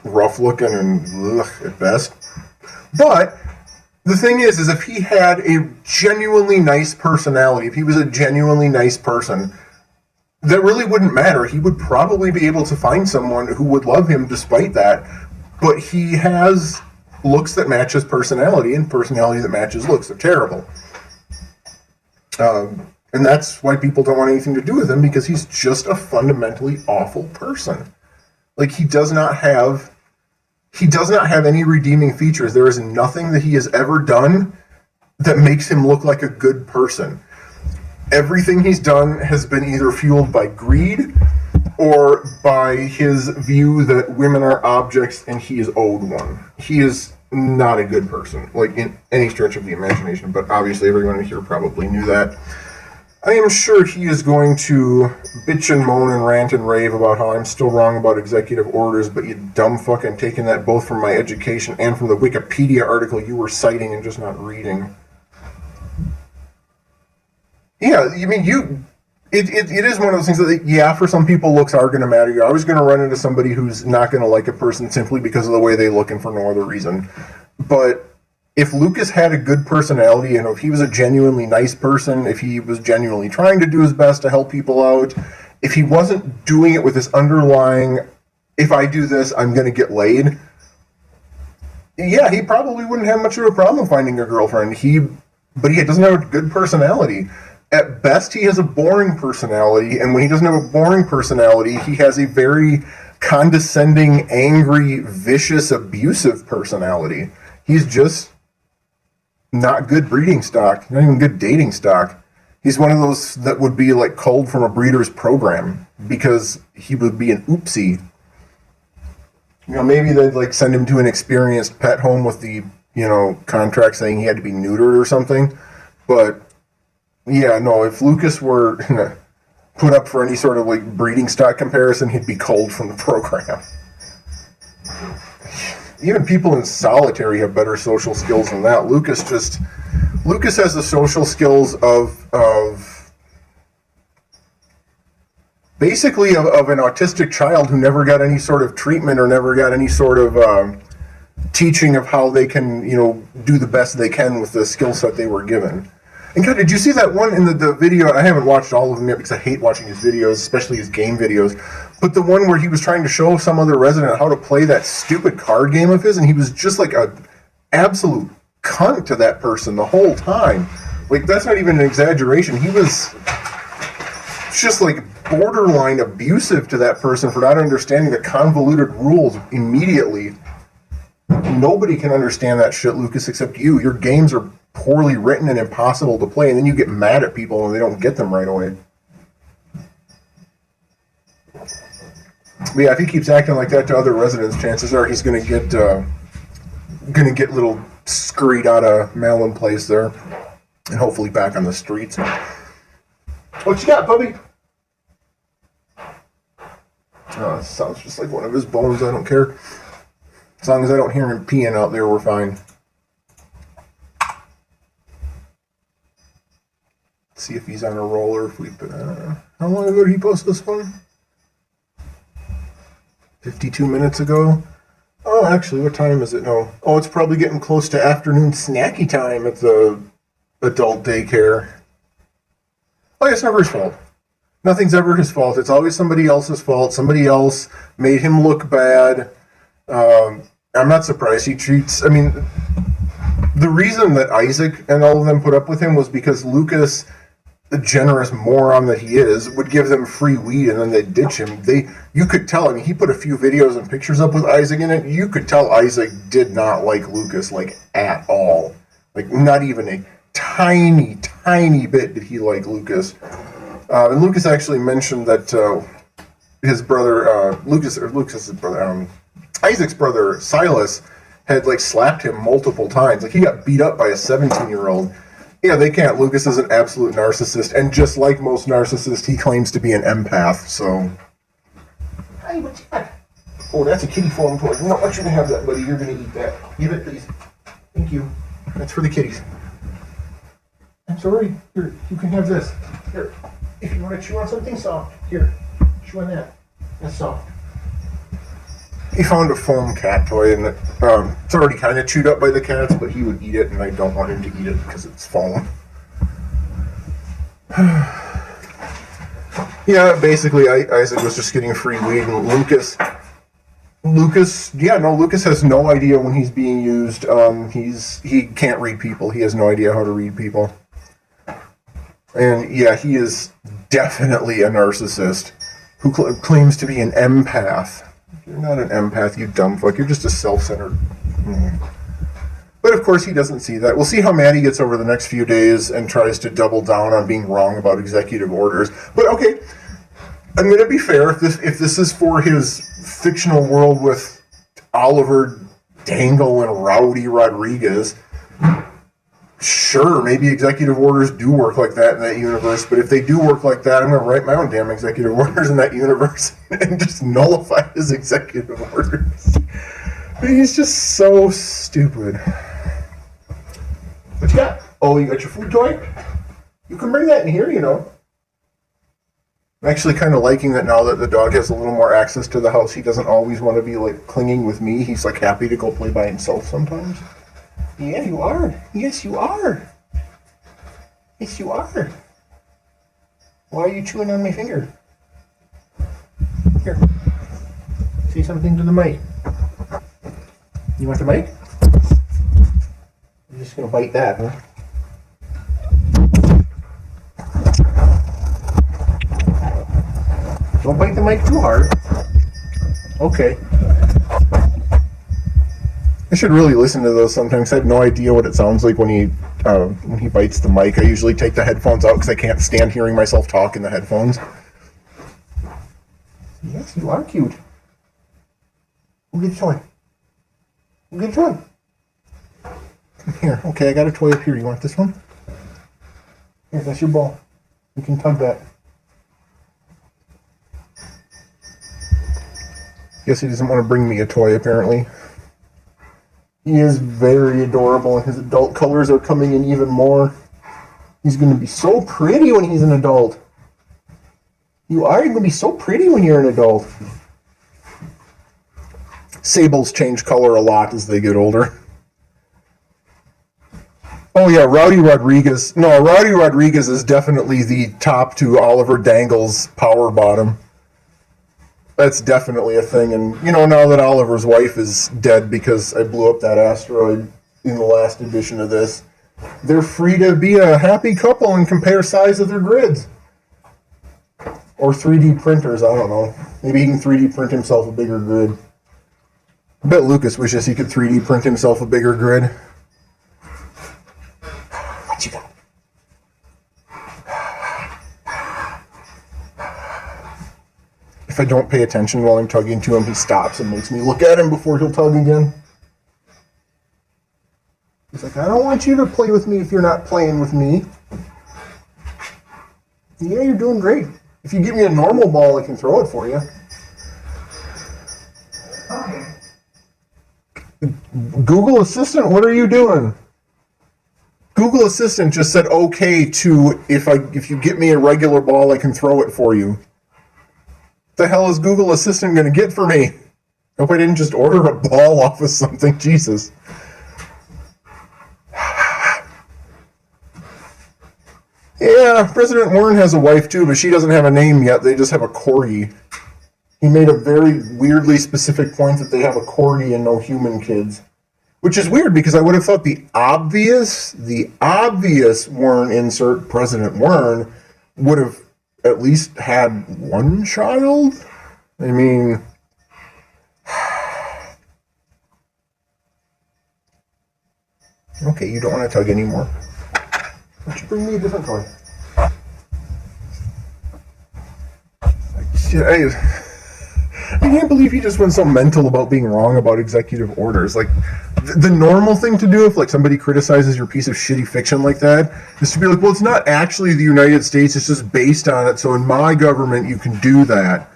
rough looking and ugh, at best. But The thing is if he had a genuinely nice personality, if he was a genuinely nice person, that really wouldn't matter. He would probably be able to find someone who would love him despite that. But he has looks that match his personality, and personality that matches looks. They're terrible. And that's why people don't want anything to do with him, because he's just a fundamentally awful person. Like, he does not have any redeeming features. There is nothing that he has ever done that makes him look like a good person. Everything he's done has been either fueled by greed or by his view that women are objects and he is owed one. He is not a good person, like in any stretch of the imagination, but obviously everyone here probably knew that. I am sure he is going to bitch and moan and rant and rave about how I'm still wrong about executive orders, but you dumb fuck, I'm taking that both from my education and from the Wikipedia article you were citing and just not reading. Yeah, I mean, it is one of those things that, yeah, for some people, looks are going to matter. You're always going to run into somebody who's not going to like a person simply because of the way they look and for no other reason. But if Lucas had a good personality, and if he was a genuinely nice person, if he was genuinely trying to do his best to help people out, if he wasn't doing it with this underlying, if I do this, I'm going to get laid, yeah, he probably wouldn't have much of a problem finding a girlfriend. But he doesn't have a good personality. At best, he has a boring personality, and when he doesn't have a boring personality, he has a very condescending, angry, vicious, abusive personality. He's just not good breeding stock, not even good dating stock. He's one of those that would be like culled from a breeder's program because he would be an oopsie. You know, maybe they'd like send him to an experienced pet home with the, contract saying he had to be neutered or something. But yeah, no, if Lucas were put up for any sort of like breeding stock comparison, he'd be culled from the program. Even people in solitary have better social skills than that. Lucas has the social skills of basically of an autistic child who never got any sort of treatment or never got any sort of teaching of how they can, do the best they can with the skill set they were given. And God, did you see that one in the video? I haven't watched all of them yet because I hate watching his videos, especially his game videos. But the one where he was trying to show some other resident how to play that stupid card game of his, and he was just like a absolute cunt to that person the whole time. Like, that's not even an exaggeration. He was just like borderline abusive to that person for not understanding the convoluted rules immediately. Nobody can understand that shit, Lucas, except you. Your games are poorly written and impossible to play, and then you get mad at people when they don't get them right away. But yeah, if he keeps acting like that to other residents, chances are he's gonna get little scurried out of Malin Place there, and hopefully back on the streets. What you got, puppy? Oh, it sounds just like one of his bones. I don't care. As long as I don't hear him peeing out there, we're fine. See if he's on a roller. If we how long ago did he post this one? 52 minutes ago. Oh, actually, what time is it? No. Oh, it's probably getting close to afternoon snacky time at the adult daycare. Oh, yeah, it's never his fault. Nothing's ever his fault. It's always somebody else's fault. Somebody else made him look bad. I'm not surprised he treats... I mean, the reason that Isaac and all of them put up with him was because Lucas, the generous moron that he is, would give them free weed and then they'd ditch him. You could tell, I mean, he put a few videos and pictures up with Isaac in it. You could tell Isaac did not like Lucas, like, at all. Like, not even a tiny, tiny bit did he like Lucas. And Lucas actually mentioned that his brother, Isaac's brother, Silas, had, like, slapped him multiple times. Like, he got beat up by a 17-year-old. Yeah, they can't. Lucas is an absolute narcissist, and just like most narcissists, he claims to be an empath, so... Hey, what you got? Oh, that's a kitty foam toy. No, I shouldn't have that, buddy. You're going to eat that. Give it, please. Thank you. That's for the kitties. I'm sorry. Here, you can have this. Here, if you want to chew on something soft, here, chew on that. That's soft. he found a foam cat toy, and it's already kind of chewed up by the cats, but he would eat it, and I don't want him to eat it because it's foam. Yeah, basically, Isaac was just getting free weed, and Lucas has no idea when he's being used. He can't read people. He has no idea how to read people. And yeah, he is definitely a narcissist who claims to be an empath. You're not an empath, you dumb fuck. You're just a self-centered. But of course, he doesn't see that. We'll see how mad he gets over the next few days and tries to double down on being wrong about executive orders. But okay, I'm going to be fair. If this is for his fictional world with Oliver Dangle and Rowdy Rodriguez, sure, maybe executive orders do work like that in that universe. But if they do work like that, I'm going to write my own damn executive orders in that universe and just nullify his executive orders. He's just so stupid. What you got? Oh, you got your food toy? You can bring that in here, you know. I'm actually kind of liking that now that the dog has a little more access to the house. He doesn't always want to be, like, clinging with me. He's, like, happy to go play by himself sometimes. Yeah, you are. Yes, you are. Yes, you are. Why are you chewing on my finger? Here. Say something to the mic. You want the mic? I'm just going to bite that, huh? Don't bite the mic too hard. Okay. I should really listen to those sometimes. I have no idea what it sounds like when he bites the mic. I usually take the headphones out because I can't stand hearing myself talk in the headphones. Yes, you are cute. We'll get a toy. We'll get a toy. Here, okay, I got a toy up here. You want this one? Here, that's your ball. You can tug that. Guess he doesn't want to bring me a toy, apparently. He is very adorable, and his adult colors are coming in even more. He's going to be so pretty when he's an adult. You are going to be so pretty when you're an adult. Sables change color a lot as they get older. Oh yeah, Rowdy Rodriguez. No, Rowdy Rodriguez is definitely the top to Oliver Dangle's power bottom. That's definitely a thing. And, you know, now that Oliver's wife is dead because I blew up that asteroid in the last edition of this, they're free to be a happy couple and compare size of their grids. Or 3D printers, I don't know. Maybe he can 3D print himself a bigger grid. I bet Lucas wishes he could 3D print himself a bigger grid. What you got? If I don't pay attention while I'm tugging to him, he stops and makes me look at him before he'll tug again. He's like, I don't want you to play with me if you're not playing with me. Yeah, you're doing great. If you give me a normal ball, I can throw it for you. Okay. Google Assistant, what are you doing? Google Assistant just said okay to if you get me a regular ball, I can throw it for you. What the hell is Google Assistant going to get for me? I hope I didn't just order a ball off of something. Jesus. Yeah, President Wern has a wife too, but she doesn't have a name yet. They just have a corgi. He made a very weirdly specific point that they have a corgi and no human kids. Which is weird because I would have thought the obvious Wern insert, President Wern, would have at least had one child? I mean... Okay, you don't want to tug anymore. Why don't you bring me a different toy? I can't believe he just went so mental about being wrong about executive orders. Like, the normal thing to do if, like, somebody criticizes your piece of shitty fiction like that is to be like, well, it's not actually the United States, it's just based on it, so in my government you can do that.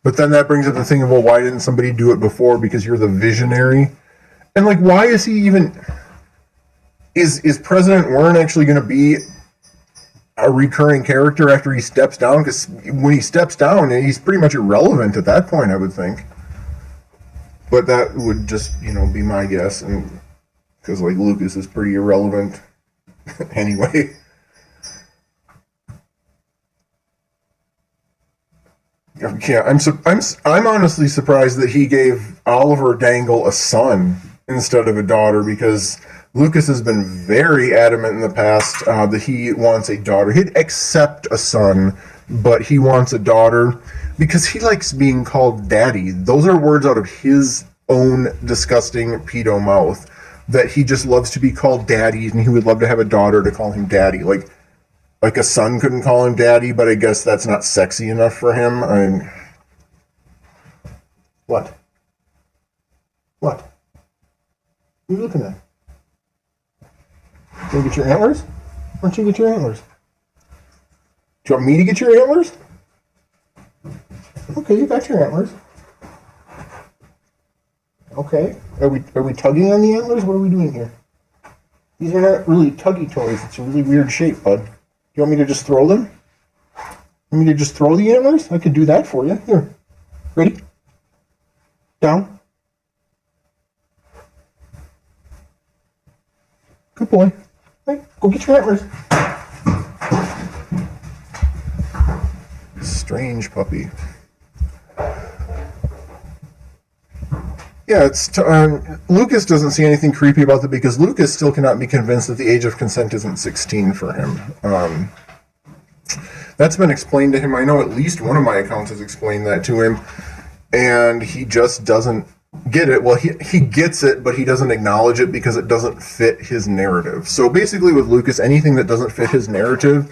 But then that brings up the thing of, well, why didn't somebody do it before? Because you're the visionary. And, like, why is he even... Is President Wern actually going to be a recurring character after he steps down? Because when he steps down, he's pretty much irrelevant at that point, I would think. But that would just, be my guess, and because like Lucas is pretty irrelevant anyway. Yeah, I'm honestly surprised that he gave Oliver Dangle a son instead of a daughter, because Lucas has been very adamant in the past that he wants a daughter. He'd accept a son, but he wants a daughter because he likes being called daddy. Those are words out of his own disgusting pedo mouth, that he just loves to be called daddy, and he would love to have a daughter to call him daddy. Like a son couldn't call him daddy, but I guess that's not sexy enough for him. What? What? What are you looking at? You want to get your antlers? Why don't you get your antlers? Do you want me to get your antlers? Okay, you got your antlers. Okay. Are we tugging on the antlers? What are we doing here? These are not really tuggy toys. It's a really weird shape, bud. You want me to just throw them? You want me to just throw the antlers? I could do that for you. Here. Ready? Down. Good boy. Hey, go get your antlers. Strange puppy. Yeah, Lucas doesn't see anything creepy about that, because Lucas still cannot be convinced that the age of consent isn't 16 for him. That's been explained to him. I know at least one of my accounts has explained that to him, and he just doesn't get it. Well, he gets it, but he doesn't acknowledge it because it doesn't fit his narrative. So basically with Lucas, anything that doesn't fit his narrative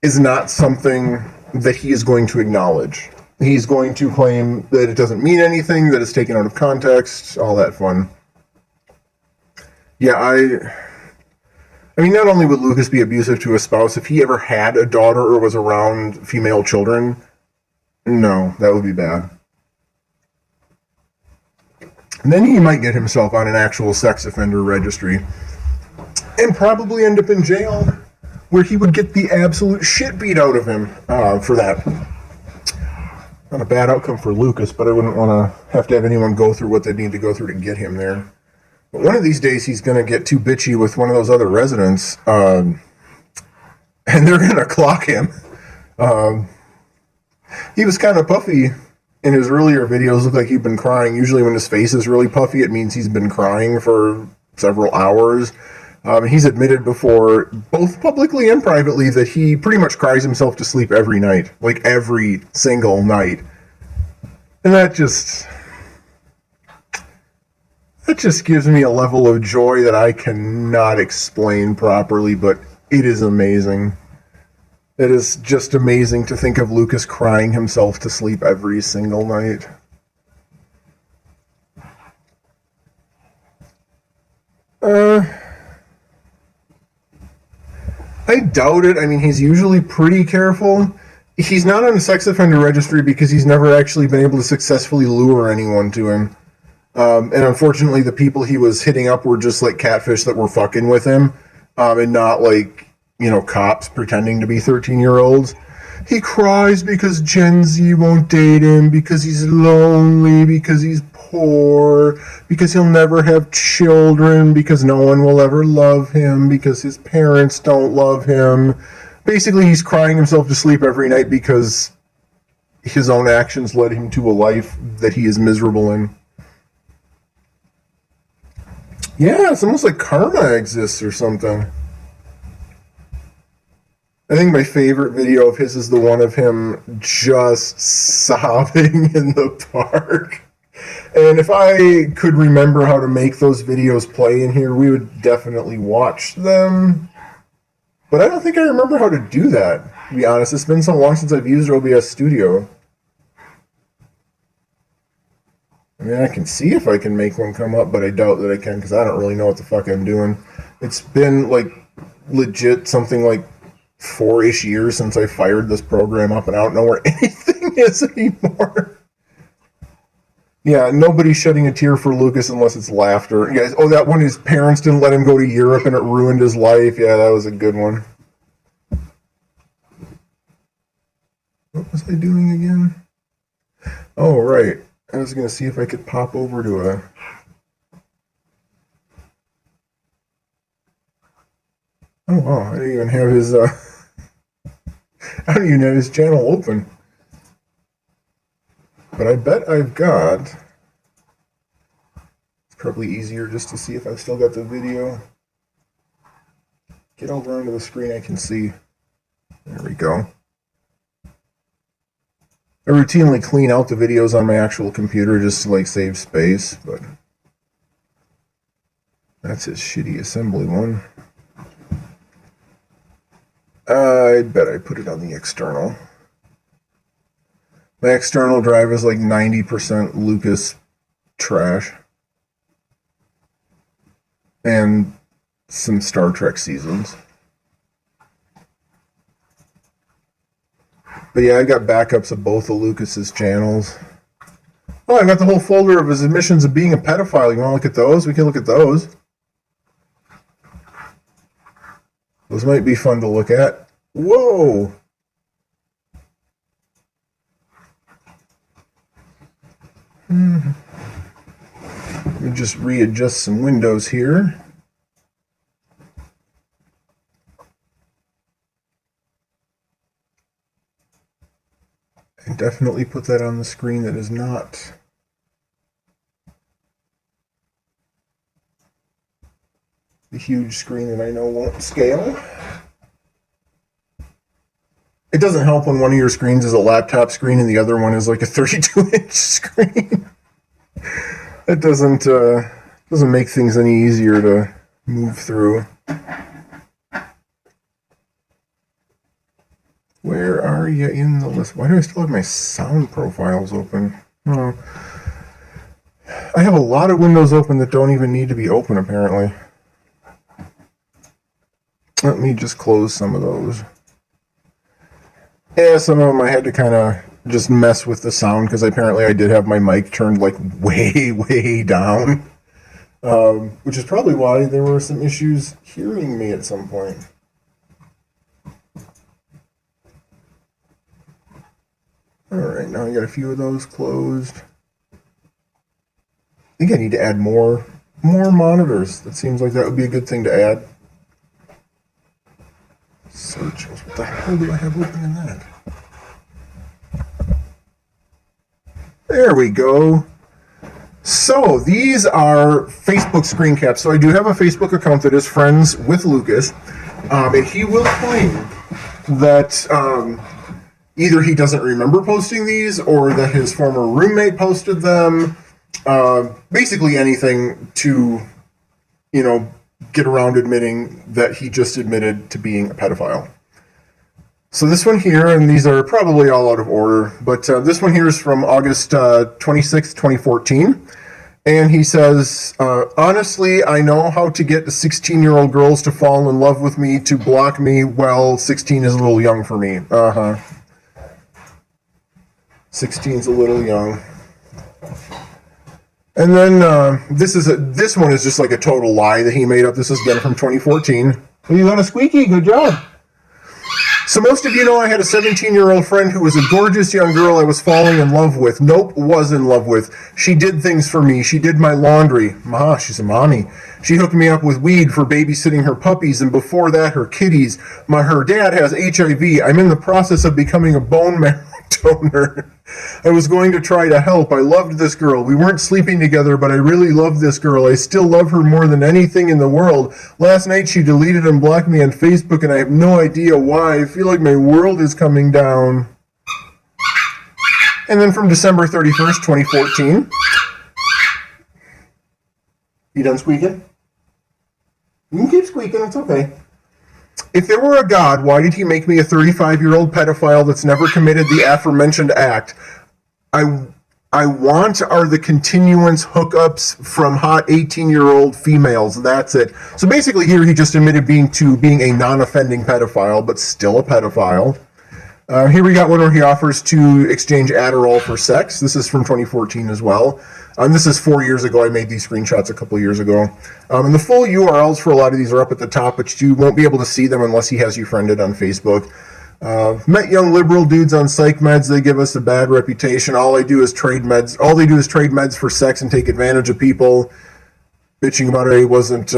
is not something that he is going to acknowledge. He's going to claim that it doesn't mean anything, that it's taken out of context, all that fun. Yeah, I mean, not only would Lucas be abusive to his spouse, if he ever had a daughter or was around female children, no, that would be bad. And then he might get himself on an actual sex offender registry and probably end up in jail, where he would get the absolute shit beat out of him for that. Not a bad outcome for Lucas, but I wouldn't want to have anyone go through what they need to go through to get him there. But one of these days, he's going to get too bitchy with one of those other residents, and they're going to clock him. He was kind of puffy in his earlier videos. Looked like he'd been crying. Usually when his face is really puffy, it means he's been crying for several hours. He's admitted before, both publicly and privately, that he pretty much cries himself to sleep every night. Like every single night. And that just gives me a level of joy that I cannot explain properly, but it is amazing. It is just amazing to think of Lucas crying himself to sleep every single night. I doubt it. I mean, he's usually pretty careful. He's not on a sex offender registry because he's never actually been able to successfully lure anyone to him. And unfortunately, the people he was hitting up were just like catfish that were fucking with him, and not like, cops pretending to be 13-year-olds. He cries because Gen Z won't date him, because he's lonely, because he's poor, because he'll never have children, because no one will ever love him, because his parents don't love him. Basically, he's crying himself to sleep every night because his own actions led him to a life that he is miserable in. Yeah, it's almost like karma exists or something. I think my favorite video of his is the one of him just sobbing in the park. And if I could remember how to make those videos play in here, we would definitely watch them. But I don't think I remember how to do that, to be honest. It's been so long since I've used OBS Studio. I mean, I can see if I can make one come up, but I doubt that I can, because I don't really know what the fuck I'm doing. It's been, legit something like 4-ish years since I fired this program up, and I don't know where anything is anymore. Yeah, nobody's shedding a tear for Lucas unless it's laughter. Yeah, that one, his parents didn't let him go to Europe and it ruined his life. Yeah, that was a good one. What was I doing again? Oh, right. I was going to see if I could pop over to a... Oh, wow, I don't even have his, I don't even have his channel open. But I bet I've got... It's probably easier just to see if I've still got the video. Get over onto the screen I can see. There we go. I routinely clean out the videos on my actual computer just to like save space, but that's his shitty assembly one. I bet I put it on the external. My external drive is like 90% Lucas trash. And some Star Trek seasons. But yeah, I got backups of both of Lucas's channels. Oh, I got the whole folder of his admissions of being a pedophile. You want to look at those? We can look at those. Those might be fun to look at. Whoa! Let me just readjust some windows here. I definitely put that on the screen that is not the huge screen that I know won't scale. It doesn't help when one of your screens is a laptop screen and the other one is like a 32-inch screen. It doesn't make things any easier to move through. Where are you in the list? Why do I still have my sound profiles open? Oh. I have a lot of windows open that don't even need to be open, apparently. Let me just close some of those. Yeah, some of them I had to kind of just mess with the sound because apparently I did have my mic turned like way, way down. Which is probably why there were some issues hearing me at some point. Alright, now I got a few of those closed. I think I need to add more monitors. That seems like that would be a good thing to add. Search. What the hell do I have open in that? There we go. So these are Facebook screen caps. So I do have a Facebook account that is friends with Lucas. And he will claim that either he doesn't remember posting these or that his former roommate posted them. Basically anything to, get around admitting that he just admitted to being a pedophile. So this one here, and these are probably all out of order, but this one here is from August 26th, 2014. And he says, honestly, I know how to get the 16-year-old girls to fall in love with me, to block me. Well, 16 is a little young for me. 16's a little young. And then this one is just like a total lie that he made up. This is again from 2014. Well, you got a squeaky. Good job. So most of you know I had a 17-year-old friend who was a gorgeous young girl I was falling in love with. Nope, was in love with. She did things for me. She did my laundry. She's a mommy. She hooked me up with weed for babysitting her puppies, and before that, her kitties. Her dad has HIV. I'm in the process of becoming a bone marrow donor. I was going to try to help. I loved this girl. We weren't sleeping together, but I really loved this girl. I still love her more than anything in the world. Last night she deleted and blocked me on Facebook, and I have no idea why. I feel like my world is coming down. And then from December 31st, 2014. You done squeaking? You can keep squeaking, it's okay. If there were a God, why did he make me a 35-year-old pedophile that's never committed the aforementioned act? I want are the continuance hookups from hot 18-year-old females. That's it. So basically here he just admitted being a non-offending pedophile, but still a pedophile. Here we got one where he offers to exchange Adderall for sex. This is from 2014 as well. This is 4 years ago. I made these screenshots a couple years ago. And the full URLs for a lot of these are up at the top, but you won't be able to see them unless he has you friended on Facebook. Met young liberal dudes on psych meds. They give us a bad reputation. All they do is trade meds for sex and take advantage of people. Bitching about it, he wasn't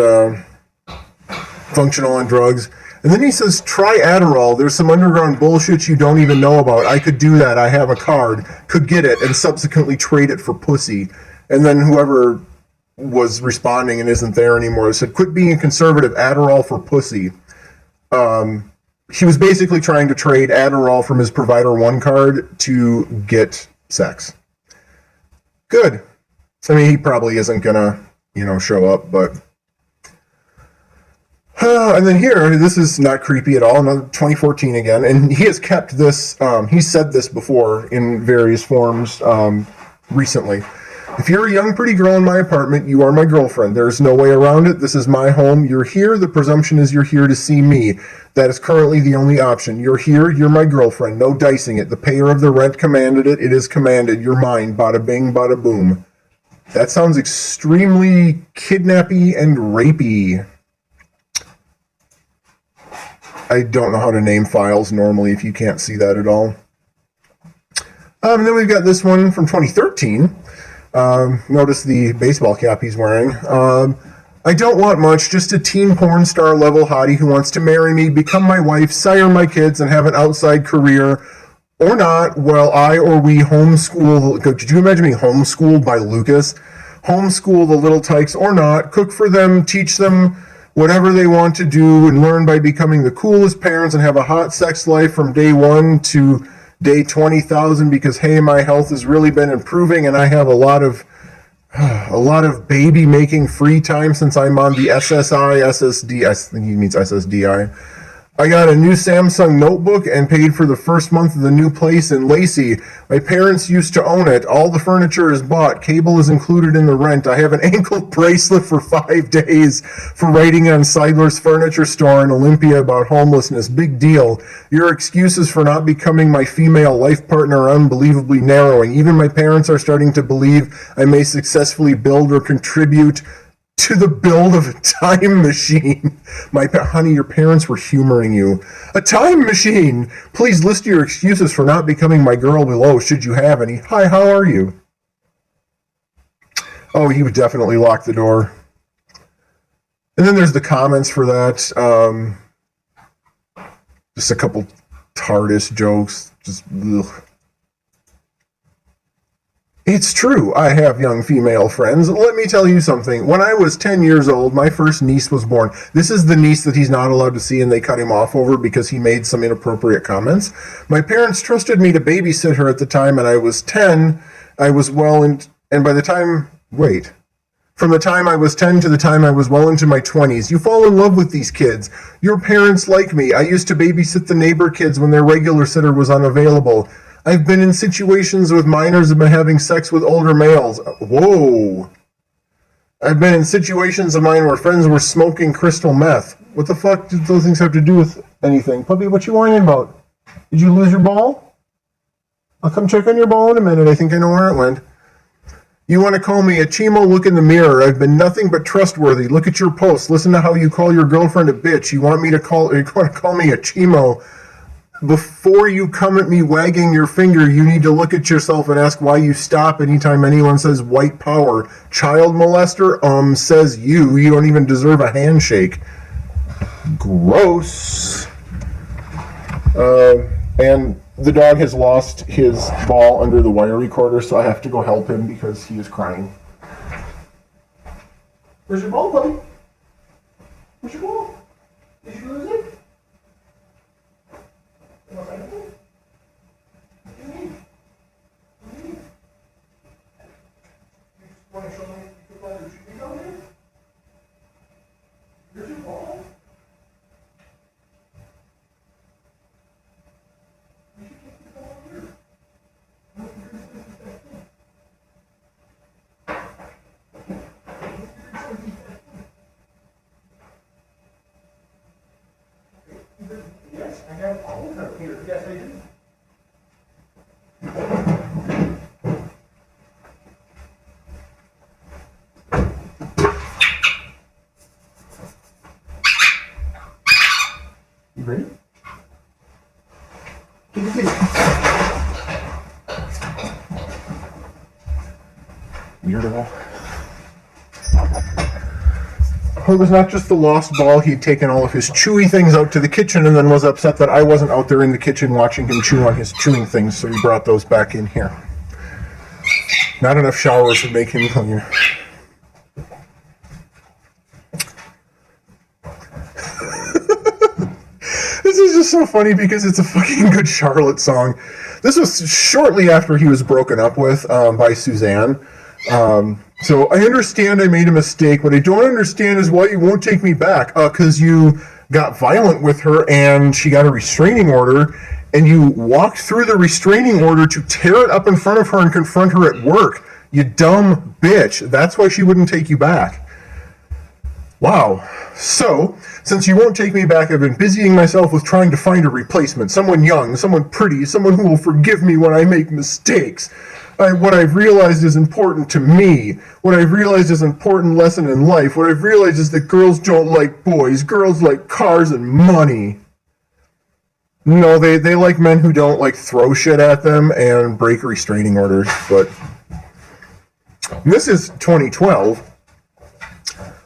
functional on drugs. And then he says, try Adderall. There's some underground bullshit you don't even know about. I could do that. I have a card. Could get it and subsequently trade it for pussy. And then whoever was responding and isn't there anymore said, quit being a conservative. Adderall for pussy. He was basically trying to trade Adderall from his Provider One card to get sex. Good. I mean, he probably isn't gonna, show up, but... and then here, this is not creepy at all, another 2014 again, and he has kept this, he said this before in various forms recently. If you're a young, pretty girl in my apartment, you are my girlfriend. There's no way around it. This is my home. You're here. The presumption is you're here to see me. That is currently the only option. You're here. You're my girlfriend. No dicing it. The payer of the rent commanded it. It is commanded. You're mine. Bada bing, bada boom. That sounds extremely kidnappy and rapey. I don't know how to name files normally if you can't see that at all. And then we've got this one from 2013. Notice the baseball cap he's wearing. I don't want much, just a teen porn star level hottie who wants to marry me, become my wife, sire my kids, and have an outside career, or not, while I or we homeschool. Could you imagine being homeschooled by Lucas? Homeschool the little tykes or not, cook for them, teach them whatever they want to do, and learn by becoming the coolest parents and have a hot sex life from day 1 to day 20,000 because, hey, my health has really been improving and I have a lot of baby making free time since I'm on the SSD. I think he means SSDI. I got a new Samsung notebook and paid for the first month of the new place in Lacey. My parents used to own it. All the furniture is bought. Cable is included in the rent. I have an ankle bracelet for 5 days for writing on Seidler's Furniture Store in Olympia about homelessness. Big deal. Your excuses for not becoming my female life partner are unbelievably narrowing. Even my parents are starting to believe I may successfully build or contribute to the build of a time machine. Honey, your parents were humoring you. A time machine! Please list your excuses for not becoming my girl below, should you have any. Hi, how are you? Oh, he would definitely lock the door. And then there's the comments for that. Just a couple TARDIS jokes. Just ugh. It's true, I have young female friends. Let me tell you something. When I was 10 years old, my first niece was born. This is the niece that he's not allowed to see and they cut him off over because he made some inappropriate comments. My parents trusted me to babysit her at the time, and I was 10. I was well in, and by the time, from the time I was 10 to the time I was well into my 20s. You fall in love with these kids. Your parents like me. I used to babysit the neighbor kids when their regular sitter was unavailable. I've been in situations with minors and been having sex with older males. Whoa. I've been in situations of mine where friends were smoking crystal meth. What the fuck did those things have to do with anything? Puppy, what you whining about? Did you lose your ball? I'll come check on your ball in a minute. I think I know where it went. You want to call me a chimo? Look in the mirror. I've been nothing but trustworthy. Look at your posts. Listen to how you call your girlfriend a bitch. You want to call me a chimo? Before you come at me wagging your finger, you need to look at yourself and ask why you stop anytime anyone says white power. Child molester, says you. You don't even deserve a handshake. Gross. And the dog has lost his ball under the wire recorder, so I have to go help him because he is crying. Where's your ball, buddy? Where's your ball? Did you lose it? Want to show me the shooting down here? Here's your ball. You should take the ball here. Yes, I have all of them here. Yes, I do. weirdo. It was not just the lost ball. He'd taken all of his chewy things out to the kitchen and then was upset that I wasn't out there in the kitchen watching him chew on his chewing things, so he brought those back in here. Not enough showers to make him clean. This is just so funny because it's a fucking good Charlotte song. This was shortly after he was broken up with by Suzanne. So I understand I made a mistake. What I don't understand is why you won't take me back. Because you got violent with her and she got a restraining order, and you walked through the restraining order to tear it up in front of her and confront her at work. You dumb bitch. That's why she wouldn't take you back. Wow. So, since you won't take me back, I've been busying myself with trying to find a replacement. Someone young, someone pretty, someone who will forgive me when I make mistakes. What I've realized is important to me. What I've realized is an important lesson in life. What I've realized is that girls don't like boys. Girls like cars and money. No, they like men who don't like throw shit at them and break restraining orders. But this is 2012.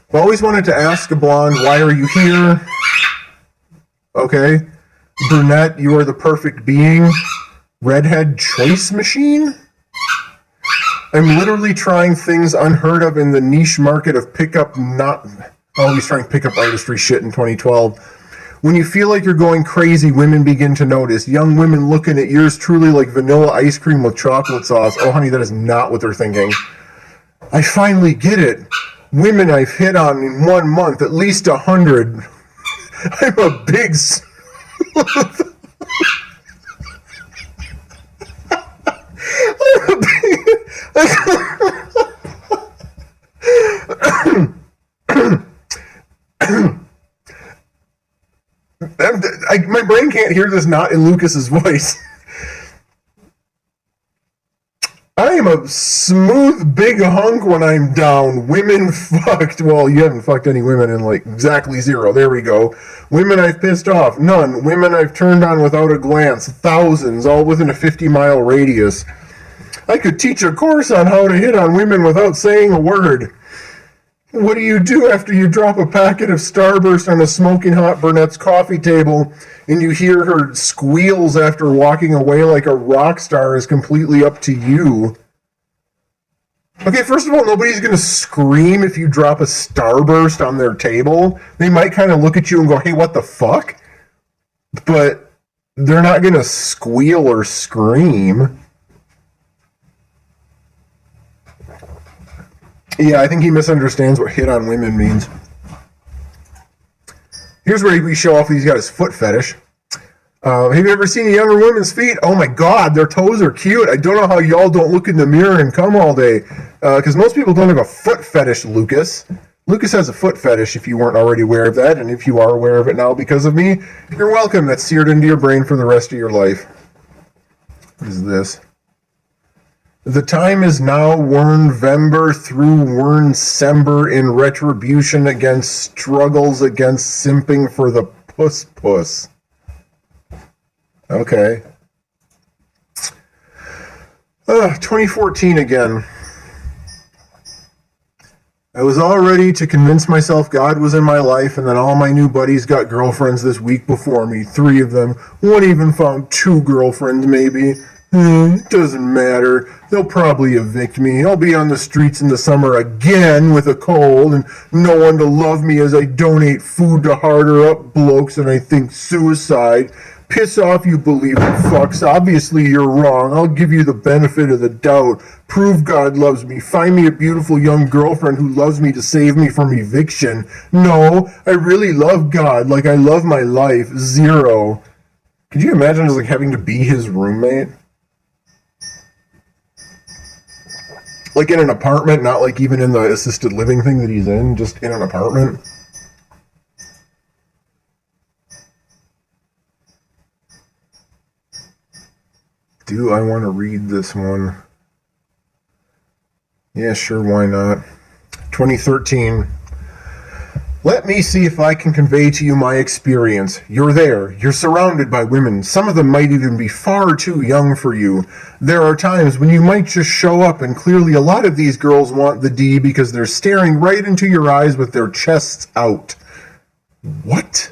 I've always wanted to ask a blonde, why are you here? Okay. Brunette, you are the perfect being. Redhead choice machine? I'm literally trying things unheard of in the niche market of pickup, not always trying pickup artistry shit in 2012. When you feel like you're going crazy, women begin to notice. Young women looking at yours truly like vanilla ice cream with chocolate sauce. Oh, honey, that is not what they're thinking. I finally get it. Women I've hit on in 1 month, at least 100. I'm a big... my brain can't hear this not in Lucas's voice. I am a smooth big hunk when I'm down. Women fucked. Well, you haven't fucked any women in like exactly 0. There we go. Women I've pissed off. None. Women I've turned on without a glance. Thousands, all within a 50-mile radius. I could teach a course on how to hit on women without saying a word. What do you do after you drop a packet of Starburst on a smoking hot brunette's coffee table and you hear her squeals after walking away like a rock star is completely up to you? Okay, first of all, nobody's going to scream if you drop a Starburst on their table. They might kind of look at you and go, hey, what the fuck? But they're not going to squeal or scream. Yeah, I think he misunderstands what hit on women means. Here's where we show off he's got his foot fetish. Have you ever seen a younger woman's feet? Oh my god, their toes are cute. I don't know how y'all don't look in the mirror and come all day. Because most people don't have a foot fetish, Lucas. Lucas has a foot fetish if you weren't already aware of that. And if you are aware of it now because of me, you're welcome. That's seared into your brain for the rest of your life. What is this? The time is now Wern-Vember through Wern-Sember in retribution against struggles against simping for the puss-puss. Okay. 2014 again. I was all ready to convince myself God was in my life, and then all my new buddies got girlfriends this week before me. 3 of them. One even found 2 girlfriends, maybe. It doesn't matter. They'll probably evict me. I'll be on the streets in the summer again with a cold and no one to love me as I donate food to harder up blokes and I think suicide. Piss off, you believing fucks. Obviously you're wrong. I'll give you the benefit of the doubt. Prove God loves me. Find me a beautiful young girlfriend who loves me to save me from eviction. No, I really love God like I love my life. 0. Could you imagine just like having to be his roommate? Like in an apartment, not like even in the assisted living thing that he's in, just in an apartment. Do I want to read this one? Yeah, sure, why not? 2013. Let me see if I can convey to you my experience. You're there. You're surrounded by women. Some of them might even be far too young for you. There are times when you might just show up, and clearly a lot of these girls want the D because they're staring right into your eyes with their chests out. What?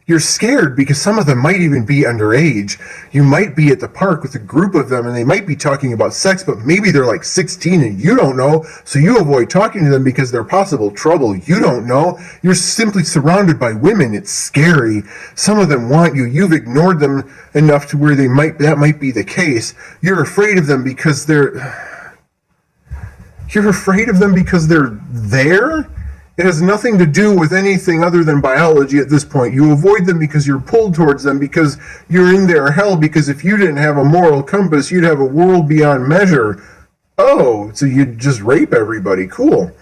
You're scared because some of them might even be underage. You might be at the park with a group of them and they might be talking about sex, but maybe they're like 16 and you don't know, so you avoid talking to them because they're possible trouble. You don't know. You're simply surrounded by women. It's scary. Some of them want you. You've ignored them enough to where that might be the case. You're afraid of them because they're there? It has nothing to do with anything other than biology at this point. You avoid them because you're pulled towards them, because you're in their hell, because if you didn't have a moral compass, you'd have a world beyond measure. Oh, so you'd just rape everybody. Cool.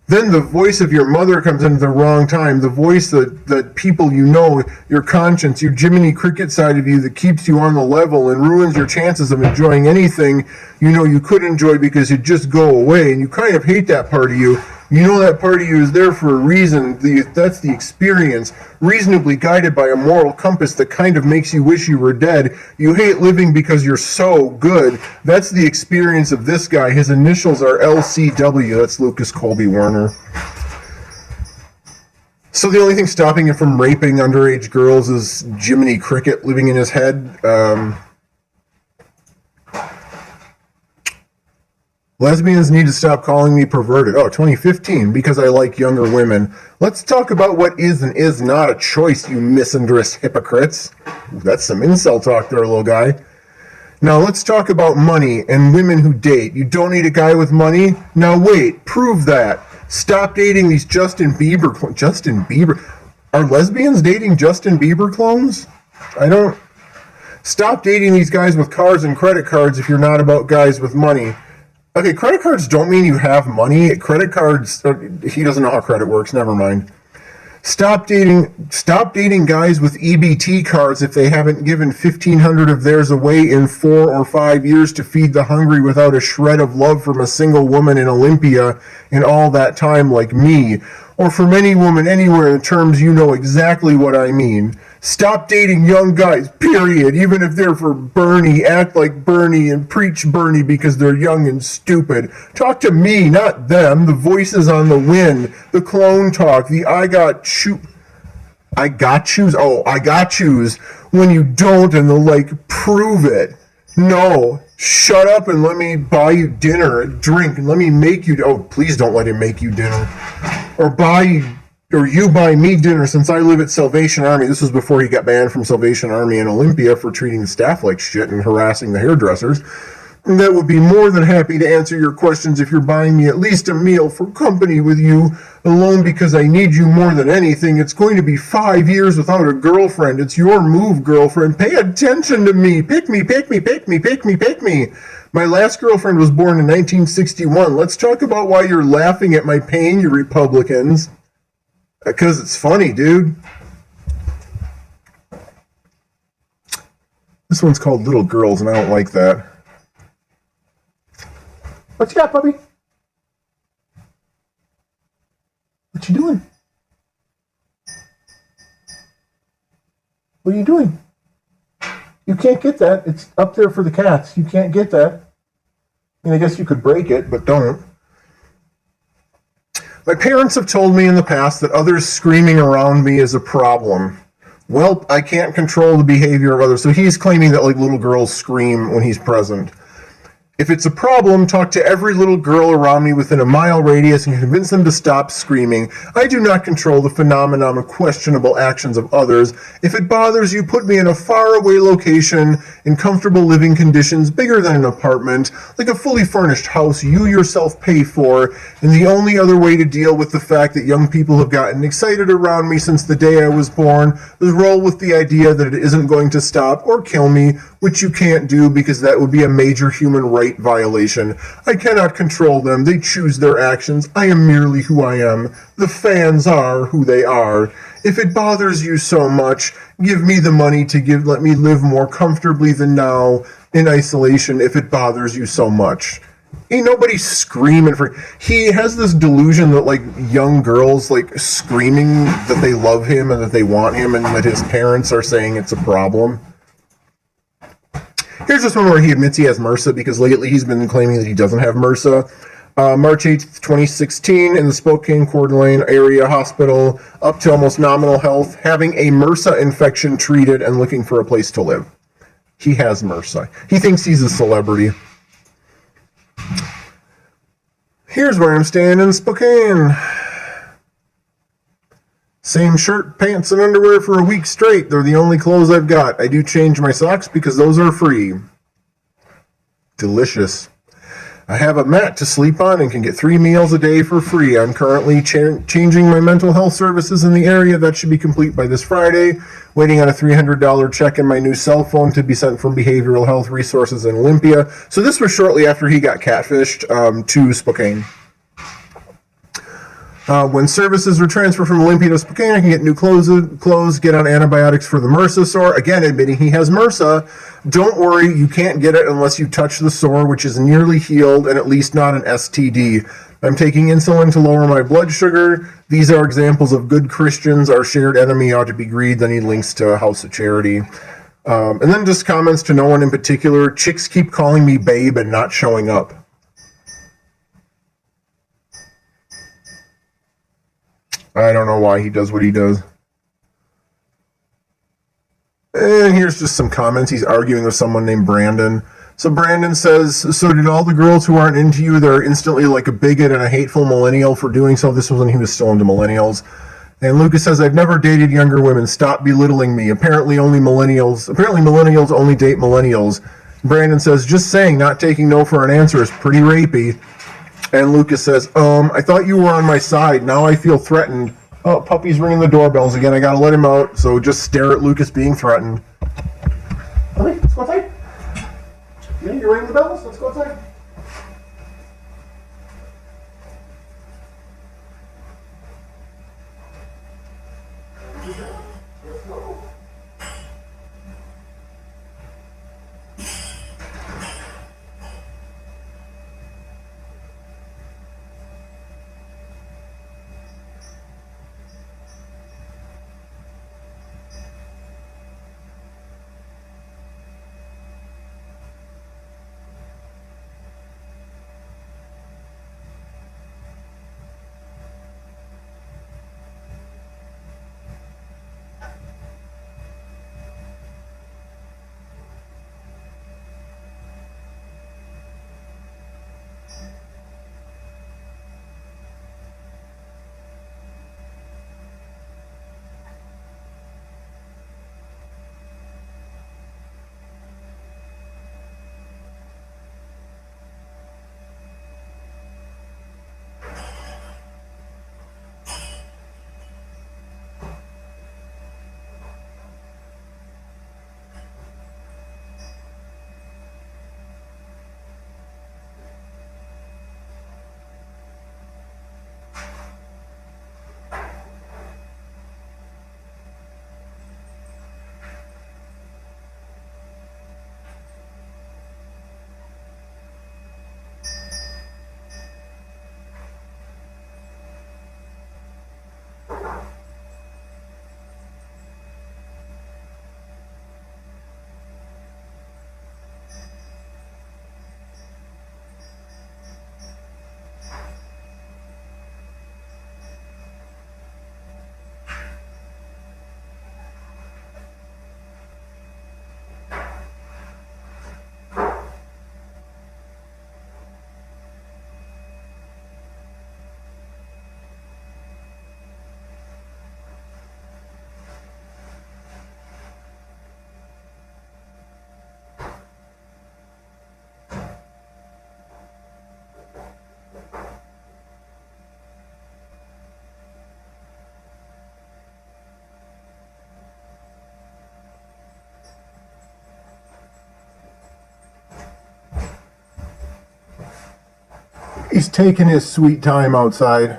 Then the voice of your mother comes in at the wrong time. The voice that people you know, your conscience, your Jiminy Cricket side of you that keeps you on the level and ruins your chances of enjoying anything you know you could enjoy because you just go away. And you kind of hate that part of you. You know that part of you is there for a reason. That's the experience, reasonably guided by a moral compass that kind of makes you wish you were dead. You hate living because you're so good. That's the experience of this guy. His initials are LCW. That's Lucas Colby Werner. So the only thing stopping him from raping underage girls is Jiminy Cricket living in his head. Lesbians need to stop calling me perverted. Oh, 2015, because I like younger women. Let's talk about what is and is not a choice, you misandrist hypocrites. Ooh, that's some incel talk there, little guy. Now let's talk about money and women who date. You don't need a guy with money? Now wait, prove that. Stop dating these Justin Bieber clones. Justin Bieber? Are lesbians dating Justin Bieber clones? Stop dating these guys with cars and credit cards if you're not about guys with money. Okay, credit cards don't mean you have money. Credit cards, he doesn't know how credit works, never mind. Stop dating guys with EBT cards if they haven't given $1,500 of theirs away in 4 or 5 years to feed the hungry without a shred of love from a single woman in Olympia in all that time like me. Or from any woman anywhere in terms you know exactly what I mean. Stop dating young guys, period. Even if they're for Bernie, act like Bernie and preach Bernie because they're young and stupid. Talk to me, not them. The voices on the wind, the clone talk, the I got choose when you don't and the like, prove it. No, shut up and let me buy you dinner, a drink, and let me make you, oh, please don't let him make you dinner. Or you buy me dinner since I live at Salvation Army. This was before he got banned from Salvation Army in Olympia for treating the staff like shit and harassing the hairdressers. And that would be more than happy to answer your questions if you're buying me at least a meal for company with you alone because I need you more than anything. It's going to be 5 years without a girlfriend. It's your move, girlfriend. Pay attention to me. Pick me, pick me, pick me, pick me, pick me. My last girlfriend was born in 1961. Let's talk about why you're laughing at my pain, you Republicans. Because it's funny, dude. This one's called Little Girls, and I don't like that. What you got, puppy? What you doing? What are you doing? You can't get that. It's up there for the cats. You can't get that. I mean, I guess you could break it, but don't. My parents have told me in the past that others screaming around me is a problem. Well, I can't control the behavior of others, so he's claiming that like little girls scream when he's present. If it's a problem, talk to every little girl around me within a mile radius and convince them to stop screaming. I do not control the phenomenon of questionable actions of others. If it bothers you, put me in a faraway location in comfortable living conditions bigger than an apartment, like a fully furnished house you yourself pay for. And the only other way to deal with the fact that young people have gotten excited around me since the day I was born is roll with the idea that it isn't going to stop or kill me, which you can't do because that would be a major human right violation. I cannot control them. They choose their actions. I am merely who I am. The fans are who they are. If it bothers you so much, give me the money to let me live more comfortably than now in isolation if it bothers you so much. Ain't nobody screaming for. He has this delusion that like young girls like screaming that they love him and that they want him and that his parents are saying it's a problem. Here's this one where he admits he has MRSA because lately he's been claiming that he doesn't have MRSA. March 8th, 2016, in the Spokane Coeur d'Alene area hospital, up to almost nominal health, having a MRSA infection treated and looking for a place to live. He has MRSA. He thinks he's a celebrity. Here's where I'm staying in Spokane. Same shirt, pants, and underwear for a week straight. They're the only clothes I've got. I do change my socks because those are free. Delicious. I have a mat to sleep on and can get 3 meals a day for free. I'm currently changing my mental health services in the area. That should be complete by this Friday. Waiting on a $300 check in my new cell phone to be sent from Behavioral Health Resources in Olympia. So this was shortly after he got catfished to Spokane. When services are transferred from Olympia to Spokane, I can get new clothes, get on antibiotics for the MRSA sore. Again, admitting he has MRSA. Don't worry, you can't get it unless you touch the sore, which is nearly healed and at least not an STD. I'm taking insulin to lower my blood sugar. These are examples of good Christians. Our shared enemy ought to be greed. Then he links to a house of charity. And then just comments to no one in particular. Chicks keep calling me babe and not showing up. I don't know why he does what he does. And here's just some comments. He's arguing with someone named Brandon. So Brandon says, so did all the girls who aren't into you, they're instantly like a bigot and a hateful millennial for doing so? This was when he was still into millennials. And Lucas says, I've never dated younger women. Stop belittling me. Apparently millennials only date millennials. Brandon says, just saying, not taking no for an answer is pretty rapey. And Lucas says, I thought you were on my side. Now I feel threatened. Oh, puppy's ringing the doorbells again. I gotta let him out. So just stare at Lucas being threatened. Okay, let's go outside. Yeah, you're ringing the bells? Let's go outside. Let's go. He's taking his sweet time outside.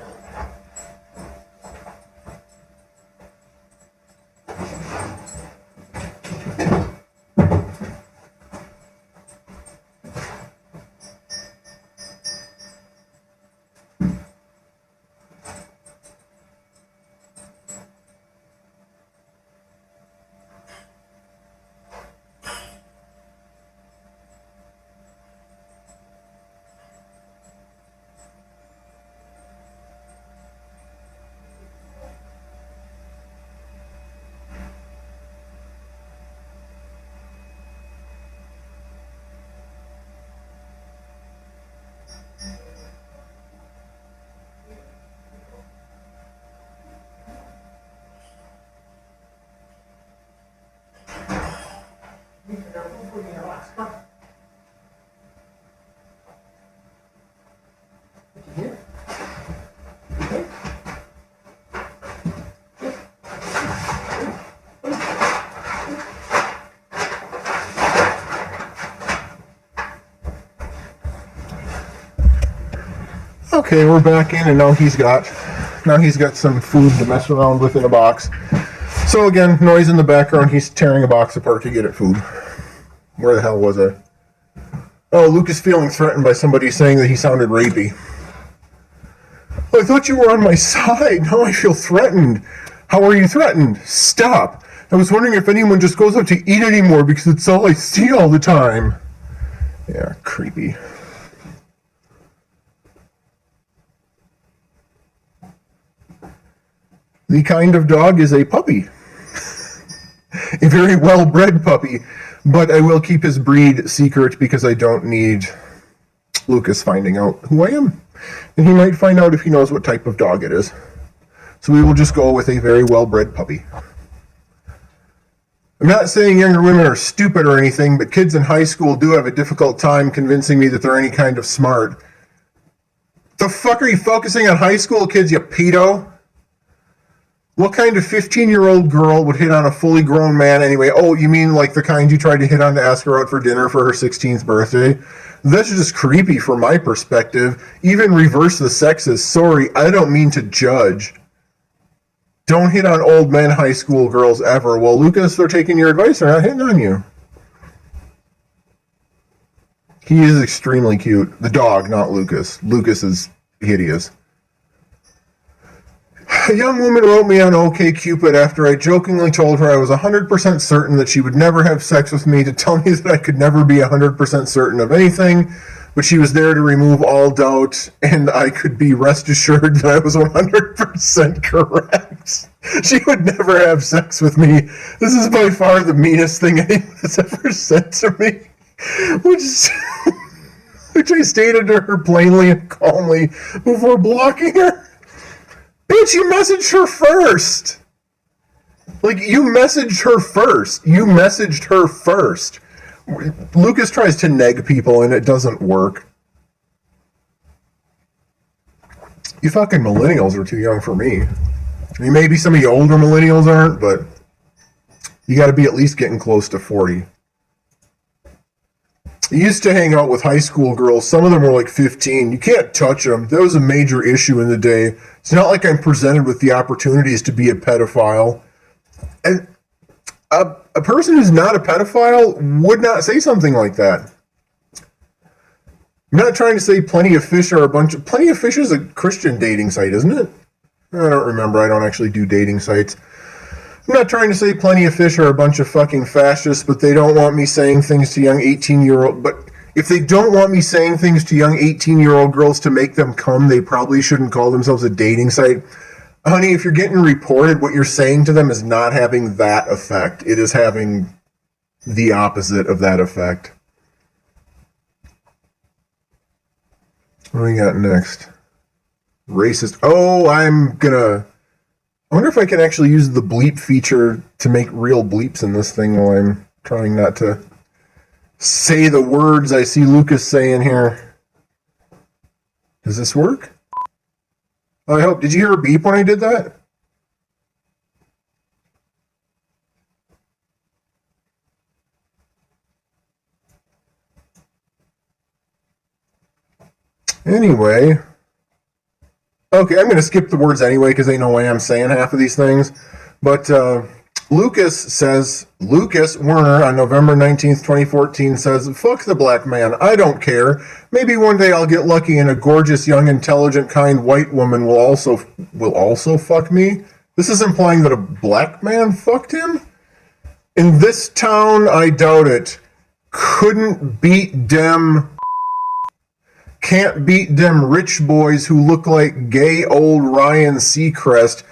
Okay, we're back in, and now he's got some food to mess around with in a box. So again, noise in the background. He's tearing a box apart to get at food. Where the hell was I? Oh, Lucas feeling threatened by somebody saying that he sounded rapey. I thought you were on my side. Now I feel threatened. How are you threatened? Stop. I was wondering if anyone just goes out to eat anymore because it's all I see all the time. Yeah, creepy. The kind of dog is a puppy. A very well-bred puppy. But I will keep his breed secret because I don't need Lucas finding out who I am. And he might find out if he knows what type of dog it is. So we will just go with a very well-bred puppy. I'm not saying younger women are stupid or anything, but kids in high school do have a difficult time convincing me that they're any kind of smart. The fuck are you focusing on high school kids, you pedo? What kind of 15-year-old girl would hit on a fully grown man anyway? Oh, you mean like the kind you tried to hit on to ask her out for dinner for her 16th birthday? That's just creepy from my perspective. Even reverse the sexes. Sorry, I don't mean to judge. Don't hit on old men high school girls ever. Well, Lucas, they're taking your advice. They're not hitting on you. He is extremely cute. The dog, not Lucas. Lucas is hideous. A young woman wrote me on OkCupid after I jokingly told her I was 100% certain that she would never have sex with me to tell me that I could never be 100% certain of anything, but she was there to remove all doubt, and I could be rest assured that I was 100% correct. She would never have sex with me. This is by far the meanest thing anyone has ever said to me, which I stated to her plainly and calmly before blocking her. Bitch, you messaged her first. Like, you messaged her first. You messaged her first. Lucas tries to neg people and it doesn't work. You fucking millennials are too young for me. I mean, maybe some of you older millennials aren't, but you gotta be at least getting close to 40. I used to hang out with high school girls. Some of them were like 15. You can't touch them. That was a major issue in the day. It's not like I'm presented with the opportunities to be a pedophile. And a person who's not a pedophile would not say something like that. I'm not trying to say Plenty of Fish are a bunch of... Plenty of Fish is a Christian dating site, isn't it? I don't remember. I don't actually do dating sites. I'm not trying to say Plenty of Fish are a bunch of fucking fascists, but they don't want me saying things to young 18-year-old... But if they don't want me saying things to young 18-year-old girls to make them come, they probably shouldn't call themselves a dating site. Honey, if you're getting reported, what you're saying to them is not having that effect. It is having the opposite of that effect. What do we got next? Racist. Oh, I wonder if I can actually use the bleep feature to make real bleeps in this thing while I'm trying not to say the words I see Lucas saying here. Does this work? Oh, I hope. Did you hear a beep when I did that? Anyway. Okay, I'm going to skip the words anyway because ain't no way I'm saying half of these things. But Lucas Werner on November 19th, 2014 says, "Fuck the black man. I don't care. Maybe one day I'll get lucky and a gorgeous, young, intelligent, kind white woman will also fuck me." This is implying that a black man fucked him? In this town, I doubt it. Couldn't beat dem. Can't beat them rich boys who look like gay old Ryan Seacrest.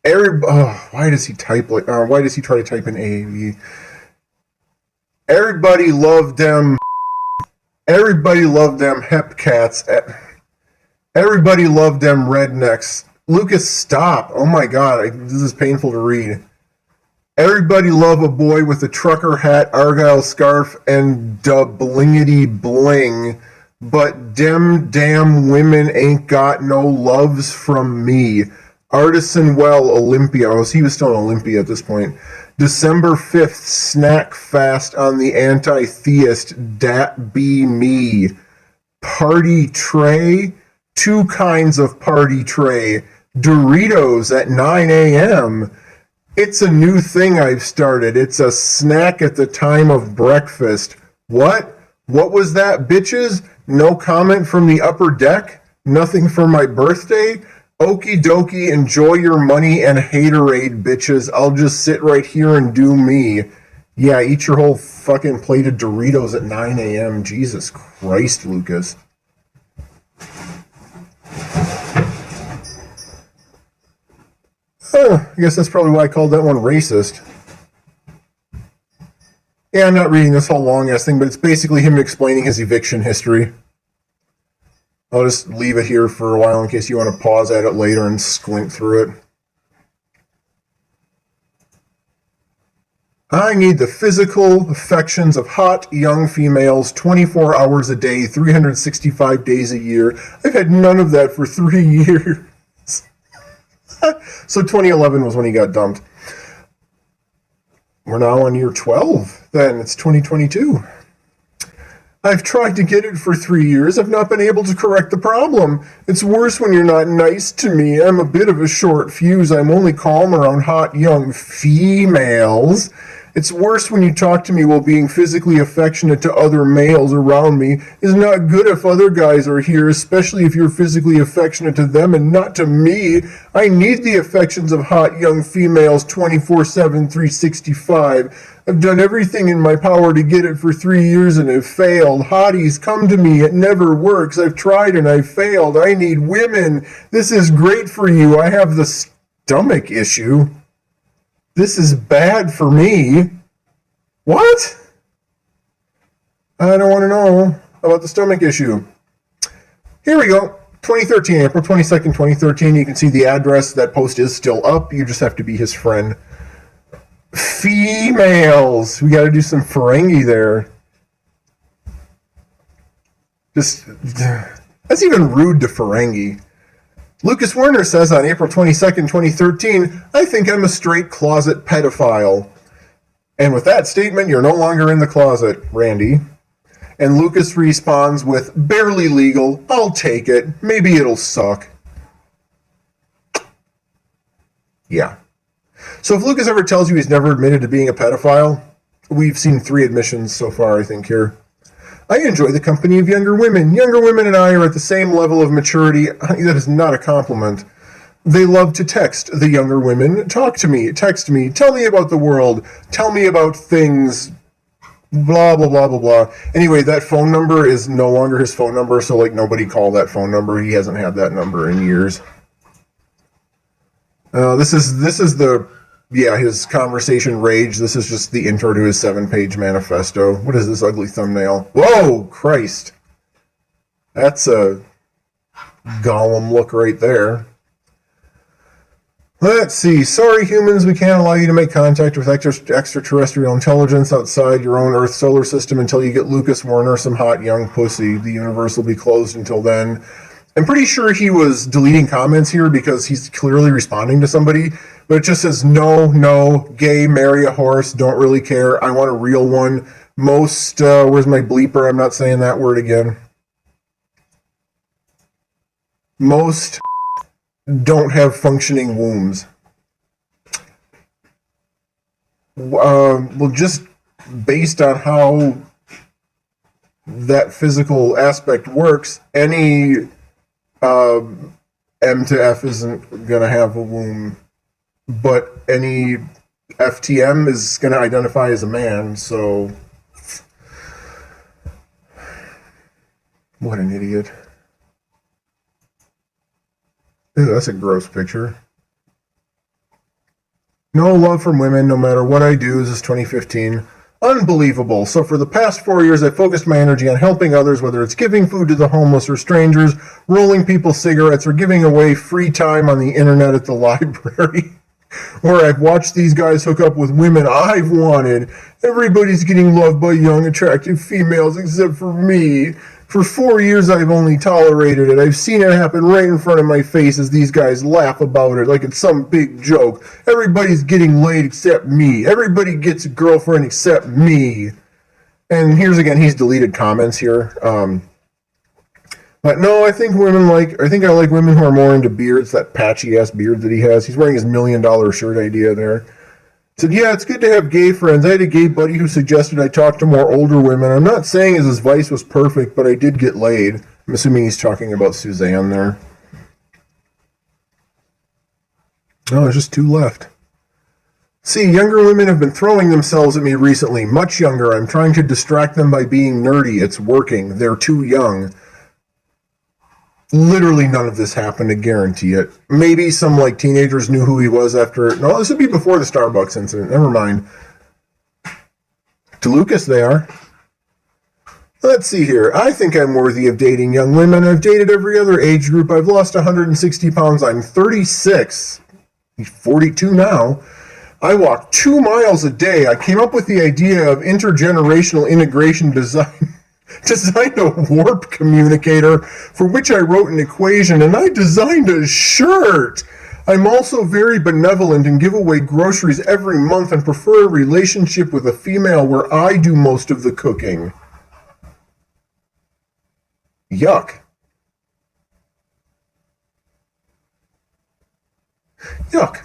Why does he type like? Why does he try to type in AAV? Everybody loved them. Everybody loved them hep cats. Everybody loved them rednecks. Lucas, stop! Oh my god, this is painful to read. Everybody love a boy with a trucker hat, argyle scarf, and da blingity bling. But dem damn women ain't got no loves from me. Artisan Well, Olympia. Oh, he was still in Olympia at this point. December 5th, snack fast on the anti-theist. Dat be me. Party tray. two kinds of party tray, Doritos at 9 a.m. It's a new thing I've started. It's a snack at the time of breakfast. What? What was that, bitches? No comment from the upper deck? Nothing for my birthday? Okie dokie, enjoy your money and haterade, bitches. I'll just sit right here and do me. Yeah, eat your whole fucking plate of Doritos at 9 a.m. Jesus Christ, Lucas. I guess that's probably why I called that one racist. Yeah, I'm not reading this whole long-ass thing, but it's basically him explaining his eviction history. I'll just leave it here for a while in case you want to pause at it later and squint through it. I need the physical affections of hot, young females 24 hours a day, 365 days a year. I've had none of that for 3 years. So 2011 was when he got dumped. We're now on year 12, then. It's 2022. I've tried to get it for 3 years. I've not been able to correct the problem. It's worse when you're not nice to me. I'm a bit of a short fuse. I'm only calm around hot, young females. It's worse when you talk to me while being physically affectionate to other males around me. It's not good if other guys are here, especially if you're physically affectionate to them and not to me. I need the affections of hot young females 24/7, 365. I've done everything in my power to get it for 3 years and have failed. Hotties, come to me. It never works. I've tried and I've failed. I need women. This is great for you. I have the stomach issue. This is bad for me. What? I don't want to know about the stomach issue. Here we go. 2013, April 22nd, 2013. You can see the address. That post is still up. You just have to be his friend. Females. We got to do some Ferengi there. That's even rude to Ferengi. Lucas Werner says on April 22nd, 2013, I think I'm a straight closet pedophile. And with that statement, you're no longer in the closet, Randy. And Lucas responds with, barely legal, I'll take it, maybe it'll suck. Yeah. So if Lucas ever tells you he's never admitted to being a pedophile, we've seen 3 admissions so far, I think, here. I enjoy the company of younger women. Younger women and I are at the same level of maturity. That is not a compliment. They love to text, the younger women. Talk to me, text me, tell me about the world, tell me about things, blah, blah, blah, blah, blah. Anyway, that phone number is no longer his phone number, so, nobody call that phone number. He hasn't had that number in years. This is his conversation rage. This is just the intro to his 7-page manifesto. What is this ugly thumbnail? Whoa, Christ. That's a Gollum look right there. Let's see. Sorry, humans, we can't allow you to make contact with extraterrestrial intelligence outside your own Earth solar system until you get Lucas Werner some hot young pussy. The universe will be closed until then. I'm pretty sure he was deleting comments here because he's clearly responding to somebody, but it just says, no, gay, marry a horse, don't really care, I want a real one. Most, where's my bleeper? I'm not saying that word again. Most don't have functioning wombs. Well, just based on how that physical aspect works, any M to F isn't going to have a womb, but any FTM is going to identify as a man, so what an idiot. Ew, that's a gross picture. No love from women, no matter what I do. This is 2015. Unbelievable. So for the past 4 years, I focused my energy on helping others, whether it's giving food to the homeless or strangers, rolling people cigarettes, or giving away free time on the internet at the library. Where I've watched these guys hook up with women I've wanted. Everybody's getting loved by young, attractive females except for me. For 4 years, I've only tolerated it. I've seen it happen right in front of my face as these guys laugh about it like it's some big joke. Everybody's getting laid except me. Everybody gets a girlfriend except me. And here's again, he's deleted comments here. But no, I think I like women who are more into beards, that patchy ass beard that he has. He's wearing his $1 million shirt idea there. Said, yeah, it's good to have gay friends. I had a gay buddy who suggested I talk to more older women. I'm not saying his advice was perfect, but I did get laid. I'm assuming he's talking about Suzanne there. Oh, there's just 2 left. See, younger women have been throwing themselves at me recently. Much younger. I'm trying to distract them by being nerdy. It's working. They're too young. Literally none of this happened, I guarantee it. Maybe some teenagers knew who he was after. No, this would be before the Starbucks incident. Never mind. To Lucas, they are. Let's see here. I think I'm worthy of dating young women. I've dated every other age group. I've lost 160 pounds. I'm 36. He's 42 now. I walk 2 miles a day. I came up with the idea of intergenerational integration design. Designed a warp communicator for which I wrote an equation, and I designed a shirt. I'm also very benevolent and give away groceries every month and prefer a relationship with a female where I do most of the cooking. Yuck. Yuck.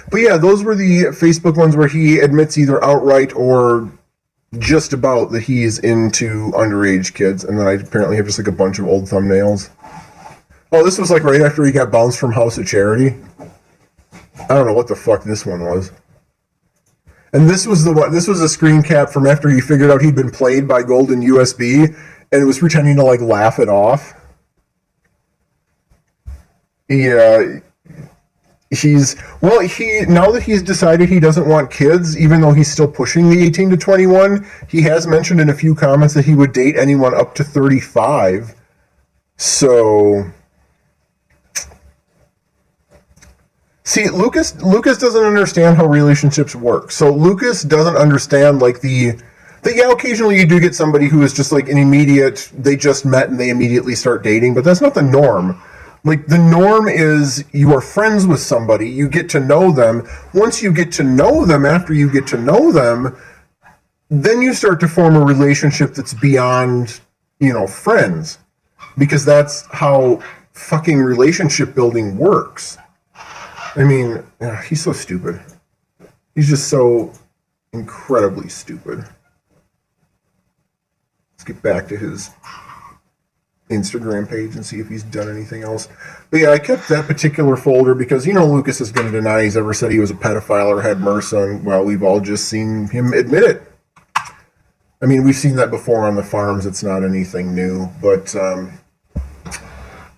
But yeah, those were the Facebook ones where he admits either outright or just about that he's into underage kids, and then I apparently have just a bunch of old thumbnails. Oh, this was right after he got bounced from House of Charity. I don't know what the fuck this one was. And this was a screen cap from after he figured out he'd been played by Golden USB, and it was pretending to laugh it off. Yeah. Now that he's decided he doesn't want kids, even though he's still pushing the 18 to 21, he has mentioned in a few comments that he would date anyone up to 35. So, see, Lucas doesn't understand how relationships work. So Lucas doesn't understand occasionally you do get somebody who is just an immediate, they just met and they immediately start dating, but that's not the norm. The norm is you are friends with somebody, you get to know them. Once you get to know them, after you get to know them, then you start to form a relationship that's beyond, friends. Because that's how fucking relationship building works. I mean, he's so stupid. He's just so incredibly stupid. Let's get back to his Instagram page and see if he's done anything else. But yeah, I kept that particular folder because, Lucas is going to deny he's ever said he was a pedophile or had MRSA, and, well, we've all just seen him admit it. I mean, we've seen that before on the farms. It's not anything new, but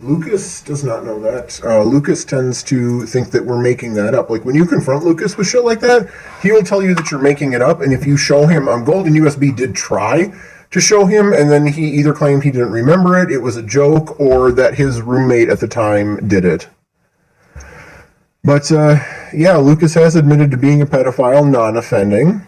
Lucas does not know that. Lucas tends to think that we're making that up. When you confront Lucas with shit like that, he will tell you that you're making it up, and if you show him, Golden USB did try to show him, and then he either claimed he didn't remember it was a joke, or that his roommate at the time did it. But, yeah, Lucas has admitted to being a pedophile, non-offending.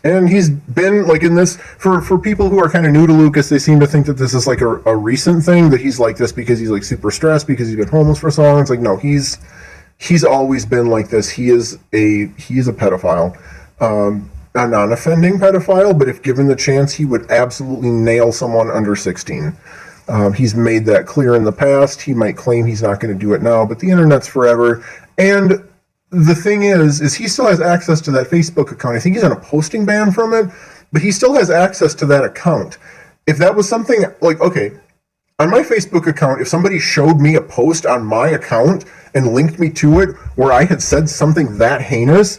And he's been, in this, for people who are kind of new to Lucas, they seem to think that this is, a recent thing, that he's like this because he's, super stressed, because he's been homeless for so long. It's no, he's always been like this. He is a pedophile. A non-offending pedophile, but if given the chance, he would absolutely nail someone under 16. He's made that clear in the past. He might claim he's not going to do it now, but the internet's forever. And the thing is he still has access to that Facebook account. I think he's on a posting ban from it, but he still has access to that account. If that was something okay, on my Facebook account, if somebody showed me a post on my account and linked me to it where I had said something that heinous,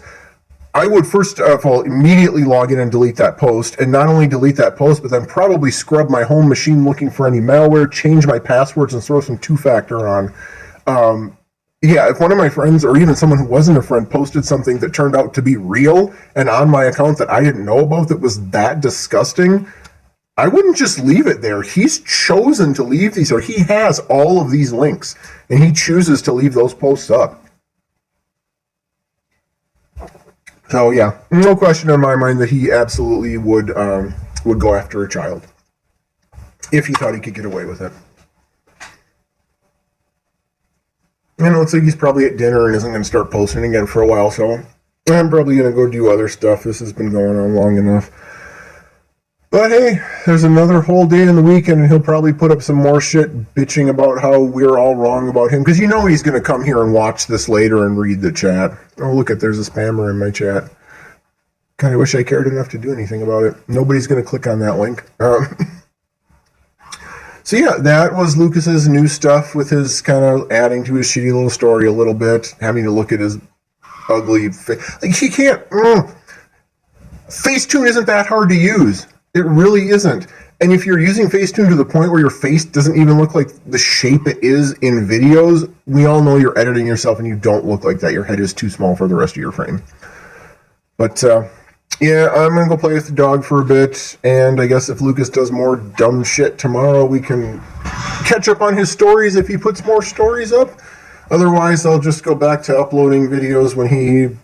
I would first of all immediately log in and delete that post, and not only delete that post, but then probably scrub my home machine looking for any malware, change my passwords, and throw some two-factor on. Yeah, if one of my friends, or even someone who wasn't a friend, posted something that turned out to be real and on my account that I didn't know about that was that disgusting, I wouldn't just leave it there. He's chosen to leave these, or he has all of these links, and he chooses to leave those posts up. So yeah, no question in my mind that he absolutely would go after a child if he thought he could get away with it. And it looks like he's probably at dinner and isn't going to start posting again for a while, so I'm probably going to go do other stuff. This has been going on long enough. But hey, there's another whole day in the weekend, and he'll probably put up some more shit bitching about how we're all wrong about him. Because you know he's going to come here and watch this later and read the chat. Oh, look, there's a spammer in my chat. Kind of wish I cared enough to do anything about it. Nobody's going to click on that link. So yeah, that was Lucas's new stuff with his kind of adding to his shitty little story a little bit, having to look at his ugly face. Like, he can't... Facetune isn't that hard to use. It really isn't. And if you're using Facetune to the point where your face doesn't even look like the shape it is in videos, we all know you're editing yourself and you don't look like that. Your head is too small for the rest of your frame. But, yeah, I'm going to go play with the dog for a bit, and I guess if Lucas does more dumb shit tomorrow, we can catch up on his stories if he puts more stories up. Otherwise, I'll just go back to uploading videos when he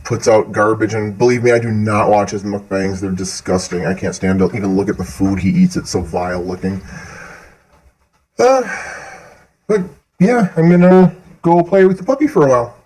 puts out garbage, and believe me, I do not watch his mukbangs. They're disgusting. I can't stand to even look at the food he eats. It's so vile looking. But, yeah, I'm going to go play with the puppy for a while.